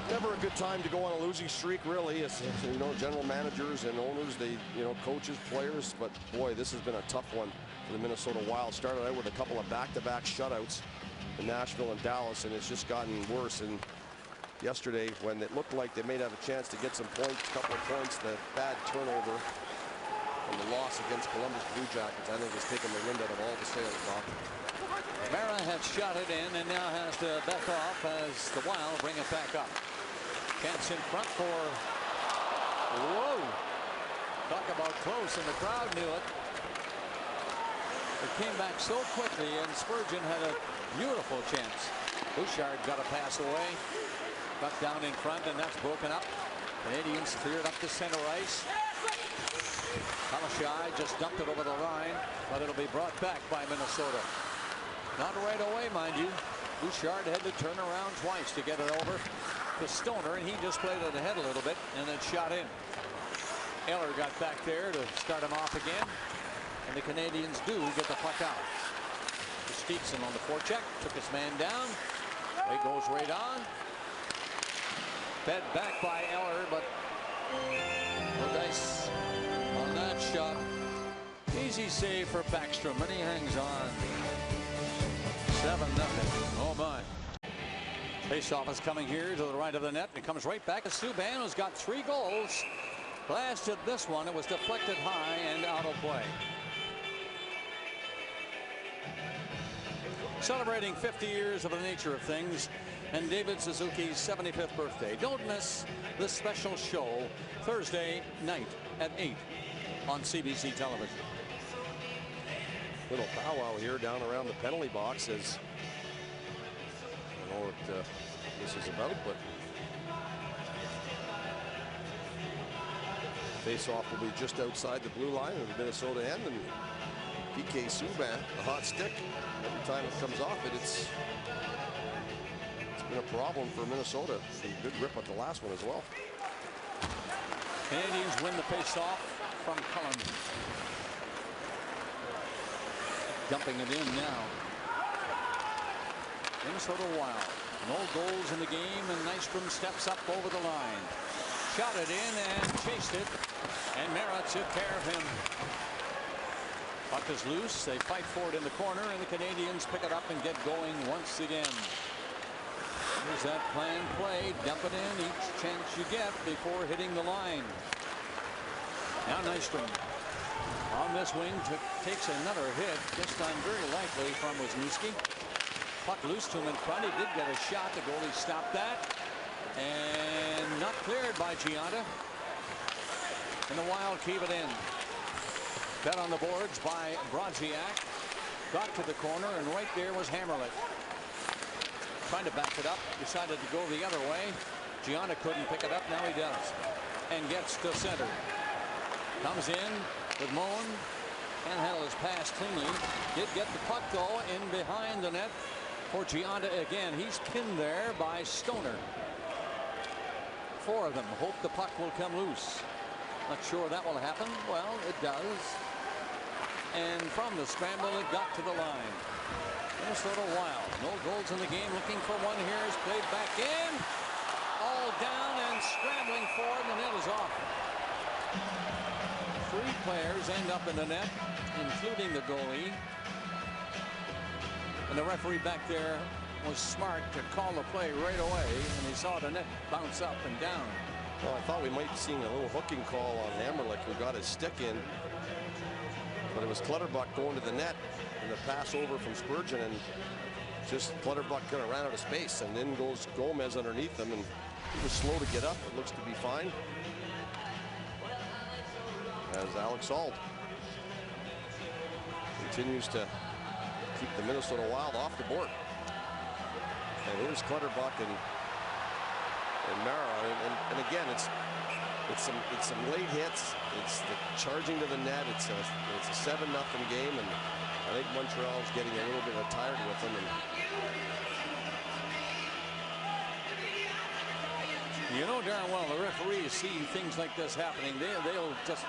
S3: Never a good time to go on a losing streak, really. As you know, general managers and owners, they, you know, coaches, players. But boy, this has been a tough one for the Minnesota Wild. Started out with a couple of back-to-back shutouts in Nashville and Dallas, and it's just gotten worse. And yesterday, when it looked like they may have a chance to get some points, a couple of points, the bad turnover and the loss against Columbus Blue Jackets, I think, has taken the wind out of all the sails, Bob.
S2: Mara had shot it in and now has to back off as the Wild bring it back up. Kent's in front for, whoa, talk about close, and the crowd knew it. It came back so quickly, and Spurgeon had a beautiful chance. Bouchard got a pass away, got down in front, and that's broken up. Canadiens cleared up the center ice. Kamashai just dumped it over the line, but it'll be brought back by Minnesota. Not right away, mind you. Bouchard had to turn around twice to get it over to Stoner, and he just played it ahead a little bit and then shot in. Eller got back there to start him off again, and the Canadiens do get the puck out. Stevenson on the forecheck, took his man down. He goes right on. Fed back by Eller, but no dice on that shot. Easy save for Backstrom, and he hangs on. 7-0. Oh my. Faceoff is coming here to the right of the net. It comes right back to Subban, who's got 3 goals. Blasted this one. It was deflected high and out of play. Celebrating 50 years of the nature of things and David Suzuki's 75th birthday. Don't miss this special show Thursday night at 8 on CBC television.
S3: Little powwow here down around the penalty box, as I don't know what this is about, but face-off will be just outside the blue line of the Minnesota end, and PK Subban, the hot stick, every time it comes off it, it's been a problem for Minnesota. Some good grip at the last one as well.
S2: Canadiens win the face-off from Cullen. Dumping it in now. Minnesota Wild. No goals in the game, and Nystrom steps up over the line. Shot it in and chased it, and Mara took care of him. Puck is loose. They fight for it in the corner, and the Canadiens pick it up and get going once again. Here's that plan play. Dump it in each chance you get before hitting the line. Now Nystrom on this wing takes another hit, this time very likely from Wisniewski. Puck loose to him in front. He did get a shot. The goalie stopped that. And not cleared by Gianta. And the Wild keep it in. Bet on the boards by Brodziak. Got to the corner, and right there was Hammerlick. Trying to back it up. Decided to go the other way. Gianta couldn't pick it up. Now he does. And gets to center. Comes in with Moen. Can't handle his pass cleanly. Did get the puck, though, in behind the net for Gianta again. He's pinned there by Stoner. 4 of them hope the puck will come loose. Not sure that will happen. Well, it does. And from the scramble, it got to the line. Minnesota Wild. No goals in the game. Looking for one here. Is played back in. All down and scrambling for it. And the net is off. 3 players end up in the net, including the goalie. And the referee back there was smart to call the play right away, and he saw the net bounce up and down.
S3: Well, I thought we might be seeing a little hooking call on Hammerlick, who got his stick in, but it was Clutterbuck going to the net, and the pass over from Spurgeon, and just Clutterbuck kind of ran out of space, and then goes Gomez underneath him, and he was slow to get up. It looks to be fine. As Alex Auld continues to keep the Minnesota Wild off the board. And here's Clutterbuck and Mara, and again, it's some late hits. It's the charging to the net. It's a 7-0 game, and I think Montreal's getting a little bit tired with them. And
S2: you know darn well the referees see things like this happening. They'll just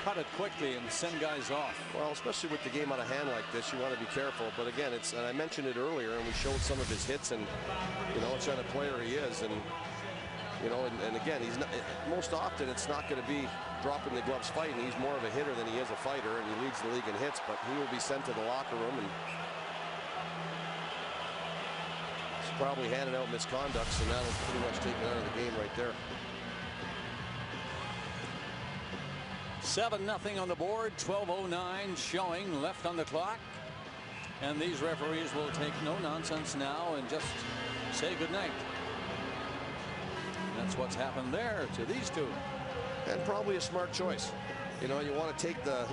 S2: cut it quickly and send guys off.
S3: Well, especially with the game out of hand like this, you want to be careful. But again, and I mentioned it earlier, and we showed some of his hits, and you know what kind of player he is, and you know, and again, he's not, most often it's not going to be dropping the gloves fighting. He's more of a hitter than he is a fighter, and he leads the league in hits. But he will be sent to the locker room, and he's probably handed out misconducts, and that'll pretty much take him out of the game right there.
S2: 7-0 on the board. 12:09 showing left on the clock, and these referees will take no nonsense now and just say goodnight. That's what's happened there to these two,
S3: and probably a smart choice. You know, you want to take the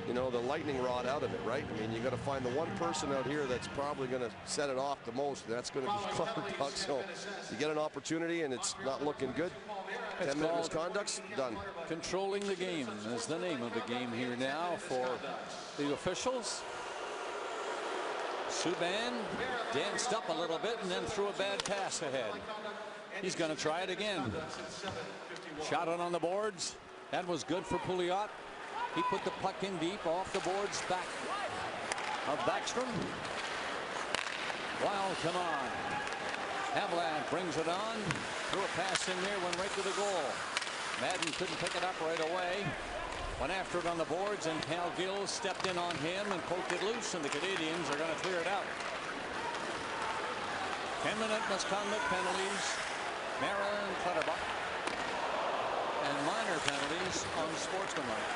S3: you know, the lightning rod out of it, right? I mean, you got to find the one person out here that's probably going to set it off the most. That's going to be Clutterbuck. So you get an opportunity and it's not looking good. 10-minute misconducts, done.
S2: Controlling the game is the name of the game here now for the officials. Subban danced up a little bit and then threw a bad pass ahead. He's going to try it again. Shot it on the boards. That was good for Pouliot. He put the puck in deep off the boards back of Backstrom. Wild come on. Havlat brings it on. Threw a pass in there, went right to the goal. Madden couldn't pick it up right away. Went after it on the boards, and Hal Gill stepped in on him and poked it loose, and the Canadiens are going to clear it out. 10-minute misconduct penalties. Mara and Clutterbuck. And minor penalties on sportsmanlike.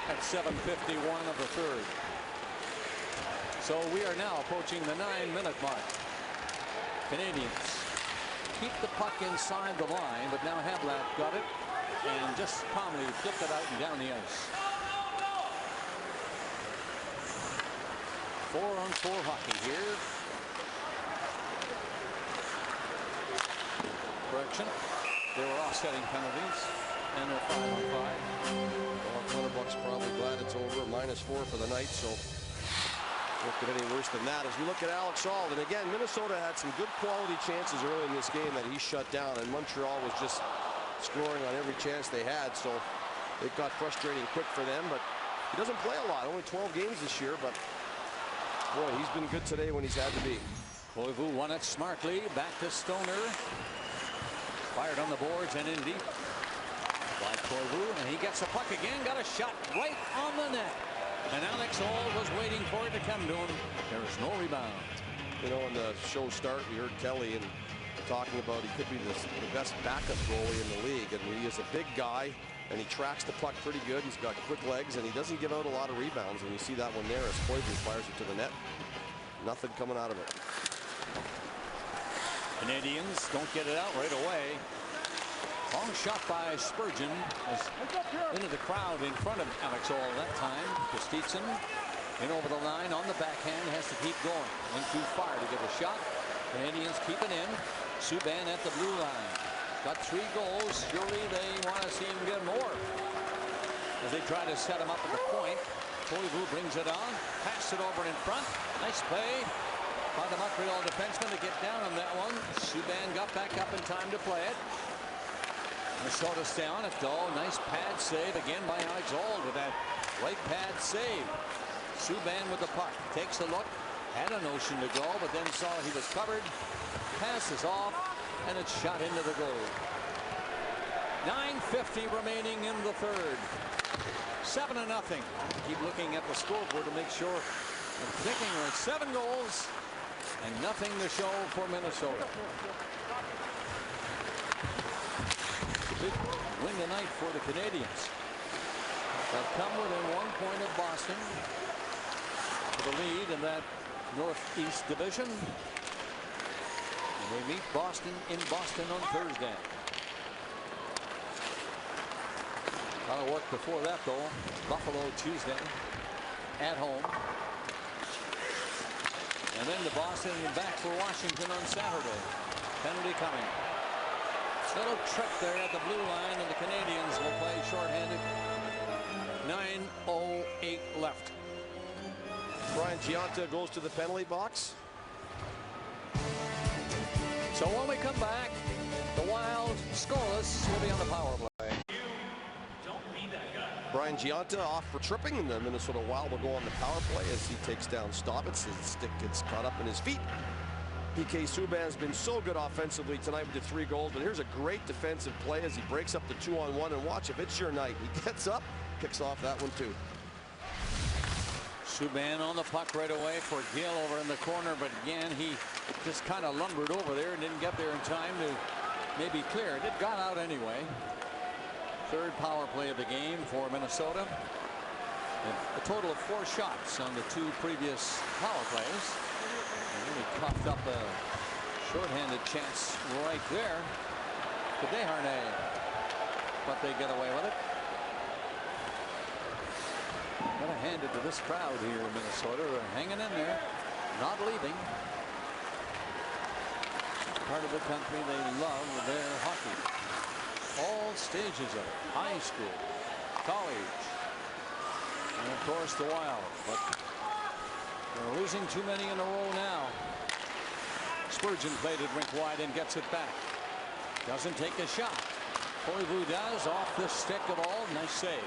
S2: At 7:51 of the third. So we are now approaching the 9-minute mark. Canadiens keep the puck inside the line, but now Havlat got it and just calmly flipped it out and down the ice. 4-on-4 hockey here. Correction. They were offsetting penalties, and they're 5-on-5.
S3: Well, Clutterbuck's probably glad it's over. -4 for the night, so won't get any worse than that. As we look at Alex Auld, and again, Minnesota had some good quality chances early in this game that he shut down, and Montreal was just scoring on every chance they had, so it got frustrating quick for them. But he doesn't play a lot, only 12 games this year, but boy, he's been good today when he's had to be.
S2: Koivu won it smartly. Back to Stoner. Fired on the boards and in deep by Koivu, and he gets the puck again. Got a shot right on the net, and Alex Auld was waiting for it to come to him. There is no rebound.
S3: You know, in the show start, we heard Kelly and talking about he could be the best backup goalie in the league, and he is a big guy, and he tracks the puck pretty good. He's got quick legs, and he doesn't give out a lot of rebounds. And you see that one there as Koivu fires it to the net. Nothing coming out of it.
S2: Canadiens don't get it out right away. Long shot by Spurgeon was into the crowd in front of Alex Auld that time. Kostitsyn in over the line on the backhand, has to keep going. Went too far to get a shot. Canadiens keep it in. Subban at the blue line. Got 3 goals. Surely they want to see him get more. As they try to set him up at the point. Koivu brings it on. Pass it over in front. Nice play by the Montreal defenseman to get down on that one. Subban got back up in time to play it. Minnesota's down at goal. Nice pad save again by Alex Auld with that right pad save. Subban with the puck. Takes a look. Had a notion to go, but then saw he was covered. Passes off, and it's shot into the goal. 9:50 remaining in the third. 7-0. Keep looking at the scoreboard to make sure. I'm thinking we're at 7 goals and nothing to show for Minnesota. Big win tonight for the Canadiens. They've come within 1 point of Boston for the lead in that Northeast Division. And they meet Boston in Boston on Thursday. A lot of work before that, though. Buffalo Tuesday at home. And then to Boston and back for Washington on Saturday. Penalty coming. Little trick there at the blue line, and the Canadiens will play shorthanded. 9:08 left.
S3: Brian Giunta goes to the penalty box.
S2: So when we come back, the Wild scoreless will be on the power play.
S3: Brian Giunta off for tripping, and the Minnesota Wild will go on the power play as he takes down Staubitz. His stick gets caught up in his feet. PK Subban has been so good offensively tonight with the 3 goals, but here's a great defensive play as he breaks up the 2-on-1, and watch if it's your night. He gets up, kicks off that one too.
S2: Subban on the puck right away for Gill over in the corner, but again he just kind of lumbered over there and didn't get there in time to maybe clear it. It got out anyway. 3rd power play of the game for Minnesota. A total of 4 shots on the 2 previous power plays. And then he coughed up a shorthanded chance right there to Desharnais, but they get away with it. Gotta hand it to this crowd here in Minnesota. They're hanging in there, not leaving. Part of the country they love their hockey. All stages of it. High school, college, and of course the Wild. But They're losing too many in a row now. Spurgeon played it rink wide and gets it back. Doesn't take a shot. Koivu does, off the stick of all. Nice save.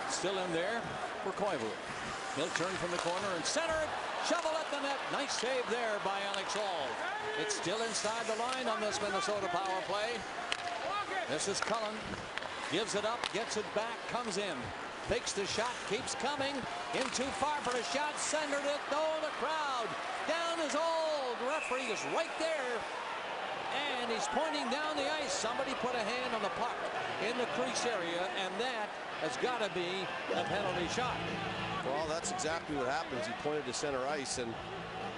S2: Still in there for Koivu. He'll turn from the corner and center it. Shovel at the net. Nice save there by Alex Hall. It's still inside the line on this Minnesota power play. This is Cullen. Gives it up, gets it back, comes in. Fakes the shot, keeps coming. In too far for the shot. Centered it. No, the crowd. Down is old. Referee is right there. And he's pointing down the ice. Somebody put a hand on the puck in the crease area, and that has got to be a penalty shot.
S3: Well, that's exactly what happens. He pointed to center ice, and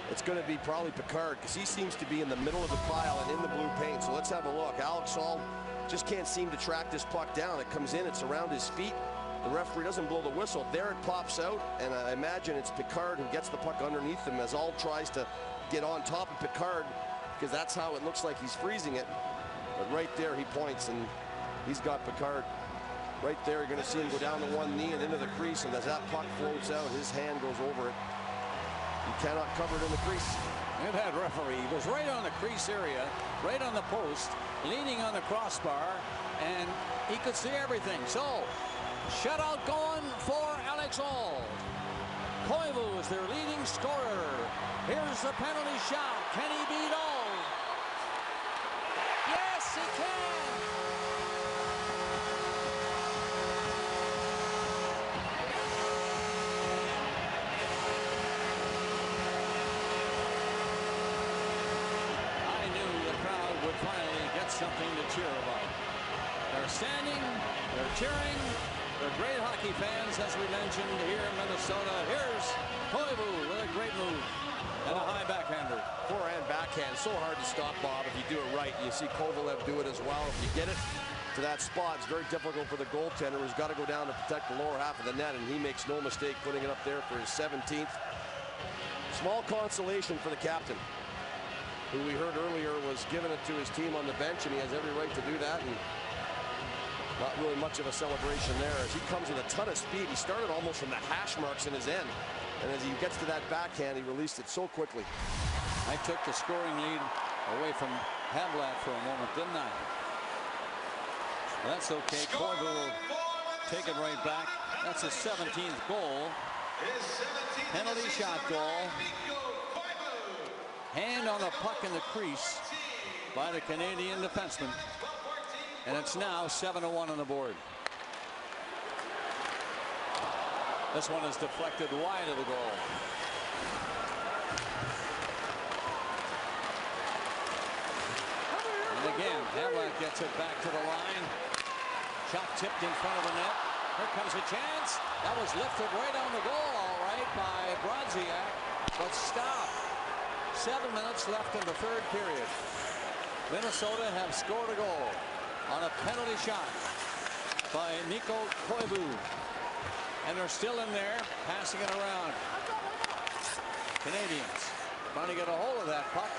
S3: it's going to be probably Picard because he seems to be in the middle of the pile and in the blue paint. So let's have a look. Alex Hall just can't seem to track this puck down. It comes in, it's around his feet. The referee doesn't blow the whistle. There it pops out, and I imagine it's Picard who gets the puck underneath him as Hall tries to get on top of Picard, because that's how it looks like he's freezing it. But right there he points, and he's got Picard right there. You're going to see him go down to one knee and into the crease, and as that puck floats out, his hand goes over it. You cannot cover it in the crease.
S2: And that referee was right on the crease area, right on the post, leaning on the crossbar, and he could see everything. So, shutout going for Alex Hall. Koivu is their leading scorer. Here's the penalty shot. Can he beat all? Yes, he can. I knew the crowd would finally get something to cheer about. They're standing, they're cheering. They're great hockey fans, as we mentioned, here in Minnesota. Here's Koivu with a great move and a high backhander.
S3: Forehand backhand, so hard to stop, Bob, if you do it right. You see Kovalev do it as well. If you get it to that spot, it's very difficult for the goaltender, who's got to go down to protect the lower half of the net, and he makes no mistake putting it up there for his 17th. Small consolation for the captain, who we heard earlier was giving it to his team on the bench, and he has every right to do that. And not really much of a celebration there as he comes with a ton of speed. He started almost from the hash marks in his end, and as he gets to that backhand, he released it so quickly.
S2: I took the scoring lead away from Havlat for a moment, didn't I? That's okay. Koivu will take it right back. That's his 17th goal. Penalty shot goal. Hand on the puck in the crease by the Canadian defenseman. And it's now 7-1 on the board. This one is deflected wide of the goal. And again, Havlat gets it back to the line. Shot tipped in front of the net. Here comes a chance. That was lifted right on the goal, all right, by Brodziak, but stopped. 7 minutes left in the third period. Minnesota have scored a goal on a penalty shot by Mikko Koivu. And they're still in there, passing it around. Canadiens trying to get a hold of that puck.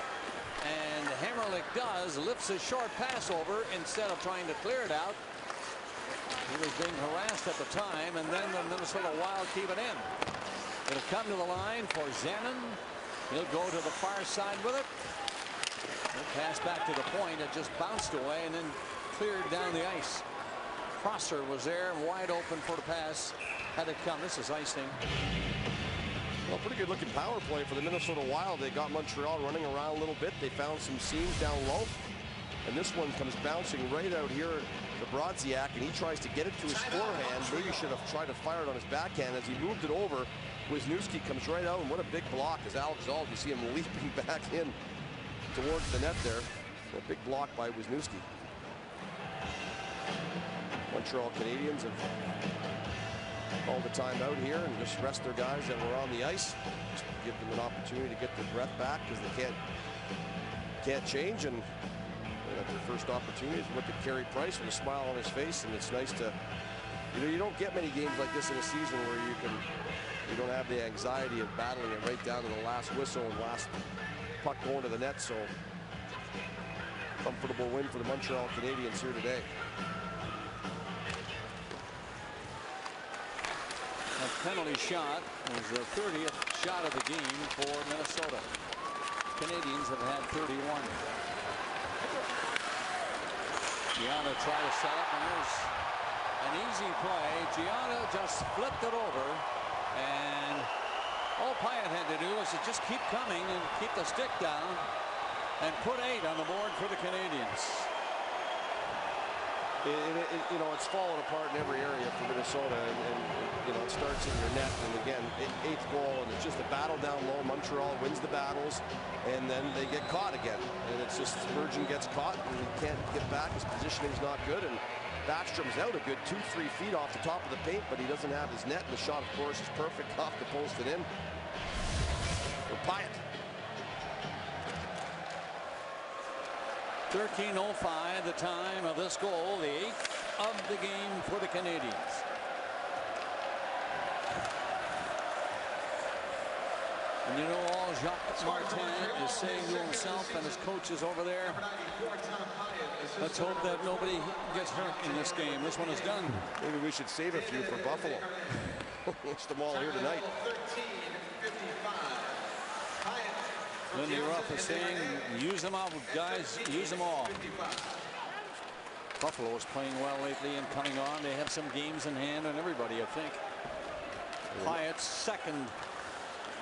S2: And Hammerlick does, lifts a short pass over instead of trying to clear it out. He was being harassed at the time, and then the Minnesota Wild keep it in. It'll come to the line for Zanin. He'll go to the far side with it. He'll pass back to the point. It just bounced away and then cleared down the ice. Prosser was there, wide open for the pass. Had it come. This is icing.
S3: Well, pretty good looking power play for the Minnesota Wild. They got Montreal running around a little bit. They found some seams down low. And this one comes bouncing right out here to Brodziak, and he tries to get it to his forehand. Maybe should have tried to fire it on his backhand. As he moved it over, Wisniewski comes right out, and what a big block as Alex Hall. You see him leaping back in towards the net there. A big block by Wisniewski. Montreal Canadiens have called the time out here and just rest their guys that were on the ice. Just give them an opportunity to get their breath back because they can't change. And their first opportunity is look at Carey Price with a smile on his face, and it's nice to, you don't get many games like this in a season where you don't have the anxiety of battling it right down to the last whistle and last puck going to the net. So comfortable win for the Montreal Canadiens here today.
S2: That penalty shot was the 30th shot of the game for Minnesota. Canadiens have had 31. Gianna tried to set up, and there's an easy play. Gianna just flipped it over, and all Pyatt had to do was to just keep coming and keep the stick down and put 8 on the board for the Canadiens.
S3: You know, it's fallen apart in every area for Minnesota, and you know, it starts in your net, and again, 8th goal, and it's just a battle down low. Montreal wins the battles, and then they get caught again, and it's just Spurgeon gets caught, and he can't get back. His positioning's not good, and Backstrom's out a good 2-3 feet off the top of the paint, but he doesn't have his net. The shot, of course, is perfect off the post and in for Pyatt.
S2: 13:05 the time of this goal, the 8th of the game for the Canadiens. And you know, all Jacques Martin is saying to himself and his coaches over there, let's hope that nobody gets hurt in this game. This one is done.
S3: Maybe we should save a few for Buffalo. List them all here tonight.
S2: Lindy Ruff is saying, use them all, guys, use them all. Buffalo is playing well lately and coming on. They have some games in hand on everybody, I think. Pyatt's second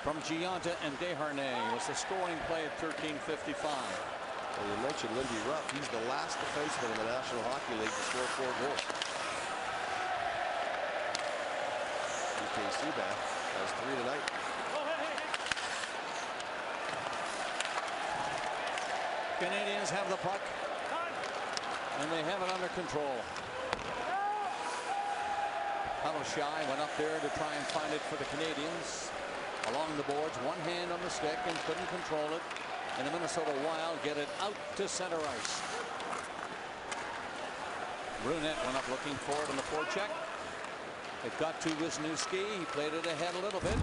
S2: from Giunta and Desharnais was the scoring play at 13:55.
S3: Well, you mentioned Lindy Ruff. He's the last defenseman in the National Hockey League to score 4 goals. PK Subban has 3 tonight.
S2: Canadiens have the puck, and they have it under control. Shy went up there to try and find it for the Canadiens. Along the boards, one hand on the stick and couldn't control it. And the Minnesota Wild get it out to center ice. Brunette went up looking for it on the forecheck. It got to Wisniewski. He played it ahead a little bit.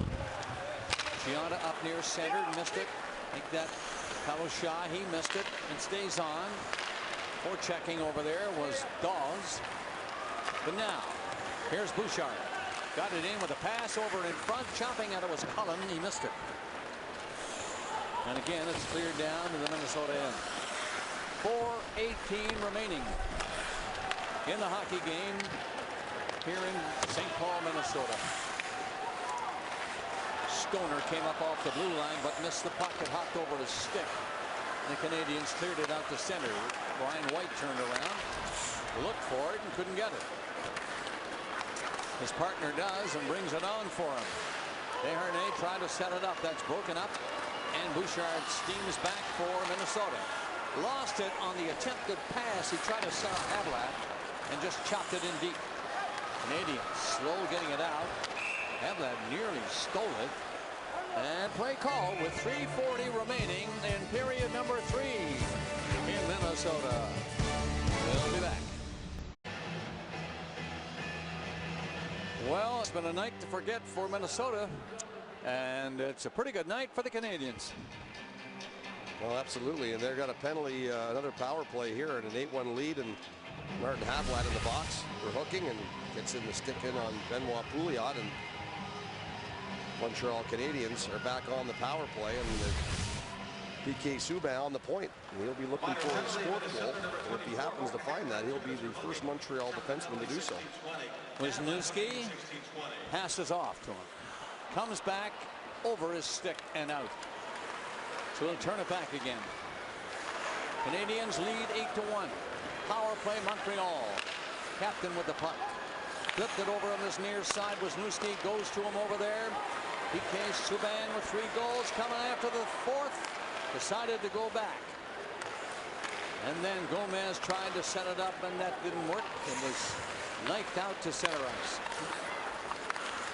S2: Gianna up near center, missed it. I think that Shy, he missed it and stays on. Forechecking over there was Dawes. But now, here's Bouchard. Got it in with a pass over in front. Chopping at it was Cullen. He missed it. And again, it's cleared down to the Minnesota end. 4:18 remaining in the hockey game here in St. Paul, Minnesota. Stoner came up off the blue line but missed the puck. It hopped over his stick. The Canadiens cleared it out to center. Brian White turned around, looked for it, and couldn't get it. His partner does and brings it on for him. Desharnais tried to set it up. That's broken up. And Bouchard steams back for Minnesota. Lost it on the attempted pass. He tried to set up Havlat and just chopped it in deep. Canadiens slow getting it out. Havlat nearly stole it. And play call with 3:40 remaining in period number 3 in Minnesota. We'll be back. Well, it's been a night to forget for Minnesota, and it's a pretty good night for the Canadiens.
S3: Well, absolutely, and they've got a penalty, another power play here, and an 8-1 lead, and Martin Havlat in the box for hooking, and gets in the stick in on Benoit Pouliot, and Montreal Canadiens are back on the power play, and PK Subban on the point. And he'll be looking for a score goal, and if he happens to find that, he'll be the first Montreal defenseman to do so.
S2: Wisniewski passes off to him. Comes back over his stick and out. So he'll turn it back again. Canadiens lead 8-1. Power play Montreal. Captain with the puck. Flipped it over on his near side. Wisniewski goes to him over there. PK Subban with 3 goals coming after the 4th. Decided to go back. And then Gomez tried to set it up, and that didn't work. It was knifed out to center ice.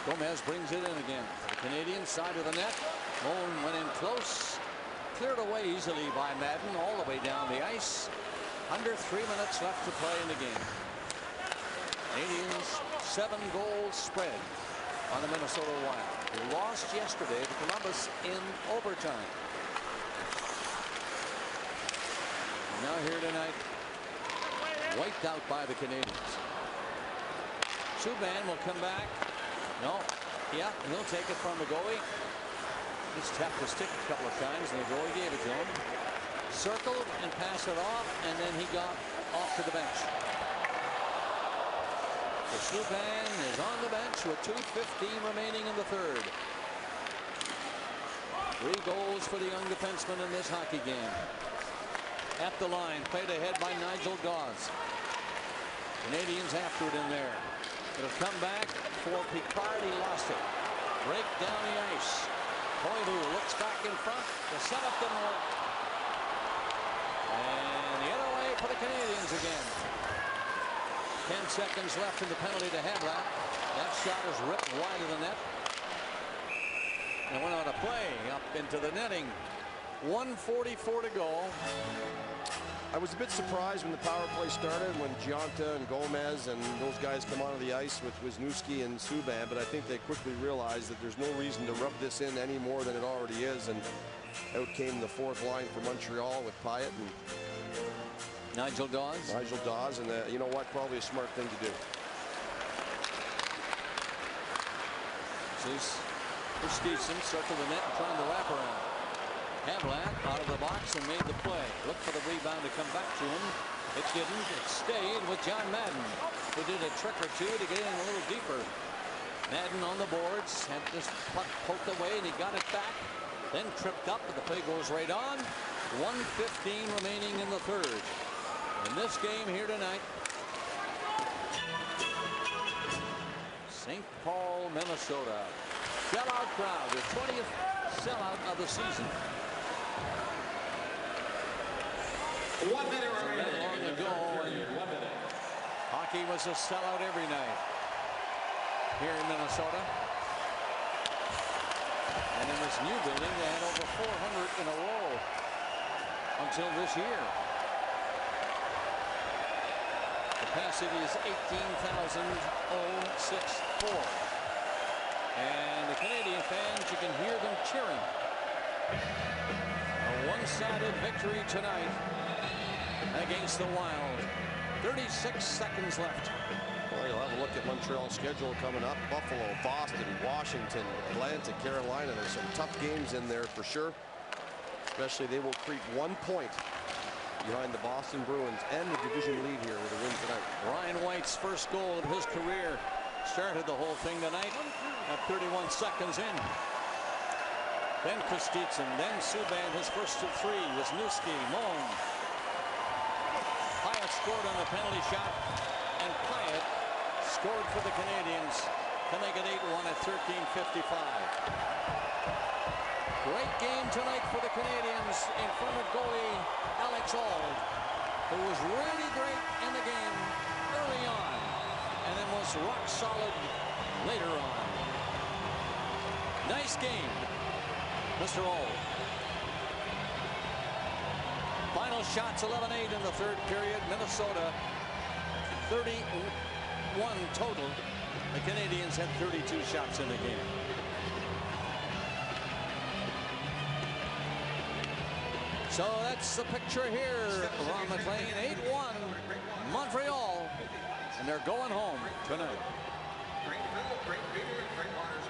S2: Gomez brings it in again. To the Canadian side of the net. Moan went in close. Cleared away easily by Madden all the way down the ice. Under 3 minutes left to play in the game. Canadiens 7-goal spread on the Minnesota Wild. They lost yesterday to Columbus in overtime. Now here tonight, wiped out by the Canadiens. Subban will come back. No, yeah, he'll take it from the goalie. Just tapped the stick a couple of times, and the goalie gave it to him. Circled and passed it off, and then he got off to the bench. So Subban is on the bench with 2:15 remaining in the third. 3 goals for the young defenseman in this hockey game. At the line, played ahead by Nigel Dawes. Canadians after it in there. It'll come back for Picard. He lost it. Break down the ice. Koivu looks back in front. The setup didn't work. And the other way for the Canadians again. 10 seconds left in the penalty to Hamlet. That shot is ripped wide of the net. And went on a play up into the netting. 1:44 to go.
S3: I was a bit surprised when the power play started, when Gionta and Gomez and those guys come onto the ice with Wisniewski and Subban, but I think they quickly realized that there's no reason to rub this in any more than it already is, and out came the 4th line for Montreal with Pyatt and
S2: Nigel Dawes.
S3: And you know what? Probably a smart thing to do.
S2: Christensen circled the net and trying to wrap around. Hamlet out of the box and made the play. Looked for the rebound to come back to him. It didn't. It stayed with John Madden, who did a trick or two to get in a little deeper. Madden on the boards, had this puck poked away, and he got it back. Then tripped up, but the play goes right on. 1:15 remaining in the third. In this game here tonight, St. Paul, Minnesota. Sellout crowd, their 20th sellout of the season.
S4: 1 minute remaining.
S2: Long ago, and hockey was a sellout every night here in Minnesota. And in this new building, they had over 400 in a row until this year. Capacity is 18,064. And the Canadian fans, you can hear them cheering. A one-sided victory tonight against the Wild. 36 seconds left.
S3: Well, you'll have a look at Montreal's schedule coming up. Buffalo, Boston, Washington, Atlanta, Carolina. There's some tough games in there for sure. Especially they will creep 1 point behind the Boston Bruins and the division lead here with a win tonight.
S2: Ryan White's first goal of his career started the whole thing tonight at 31 seconds in. Then Christensen, then Subban, his first of 3. Wisniewski, Moan. Pyatt scored on a penalty shot, and Pyatt scored for the Canadiens to make it 8-1 at 13:55. Great game tonight for the Canadiens in front of goalie Alex Auld, who was really great in the game early on and then was rock solid later on. Nice game, Mr. Auld. Final shots 11-8 in the third period. Minnesota 31 total. The Canadiens had 32 shots in the game. So that's the picture here, Ron McLean. 8-1 Montreal, and they're going home tonight.
S4: Great beer and great waters.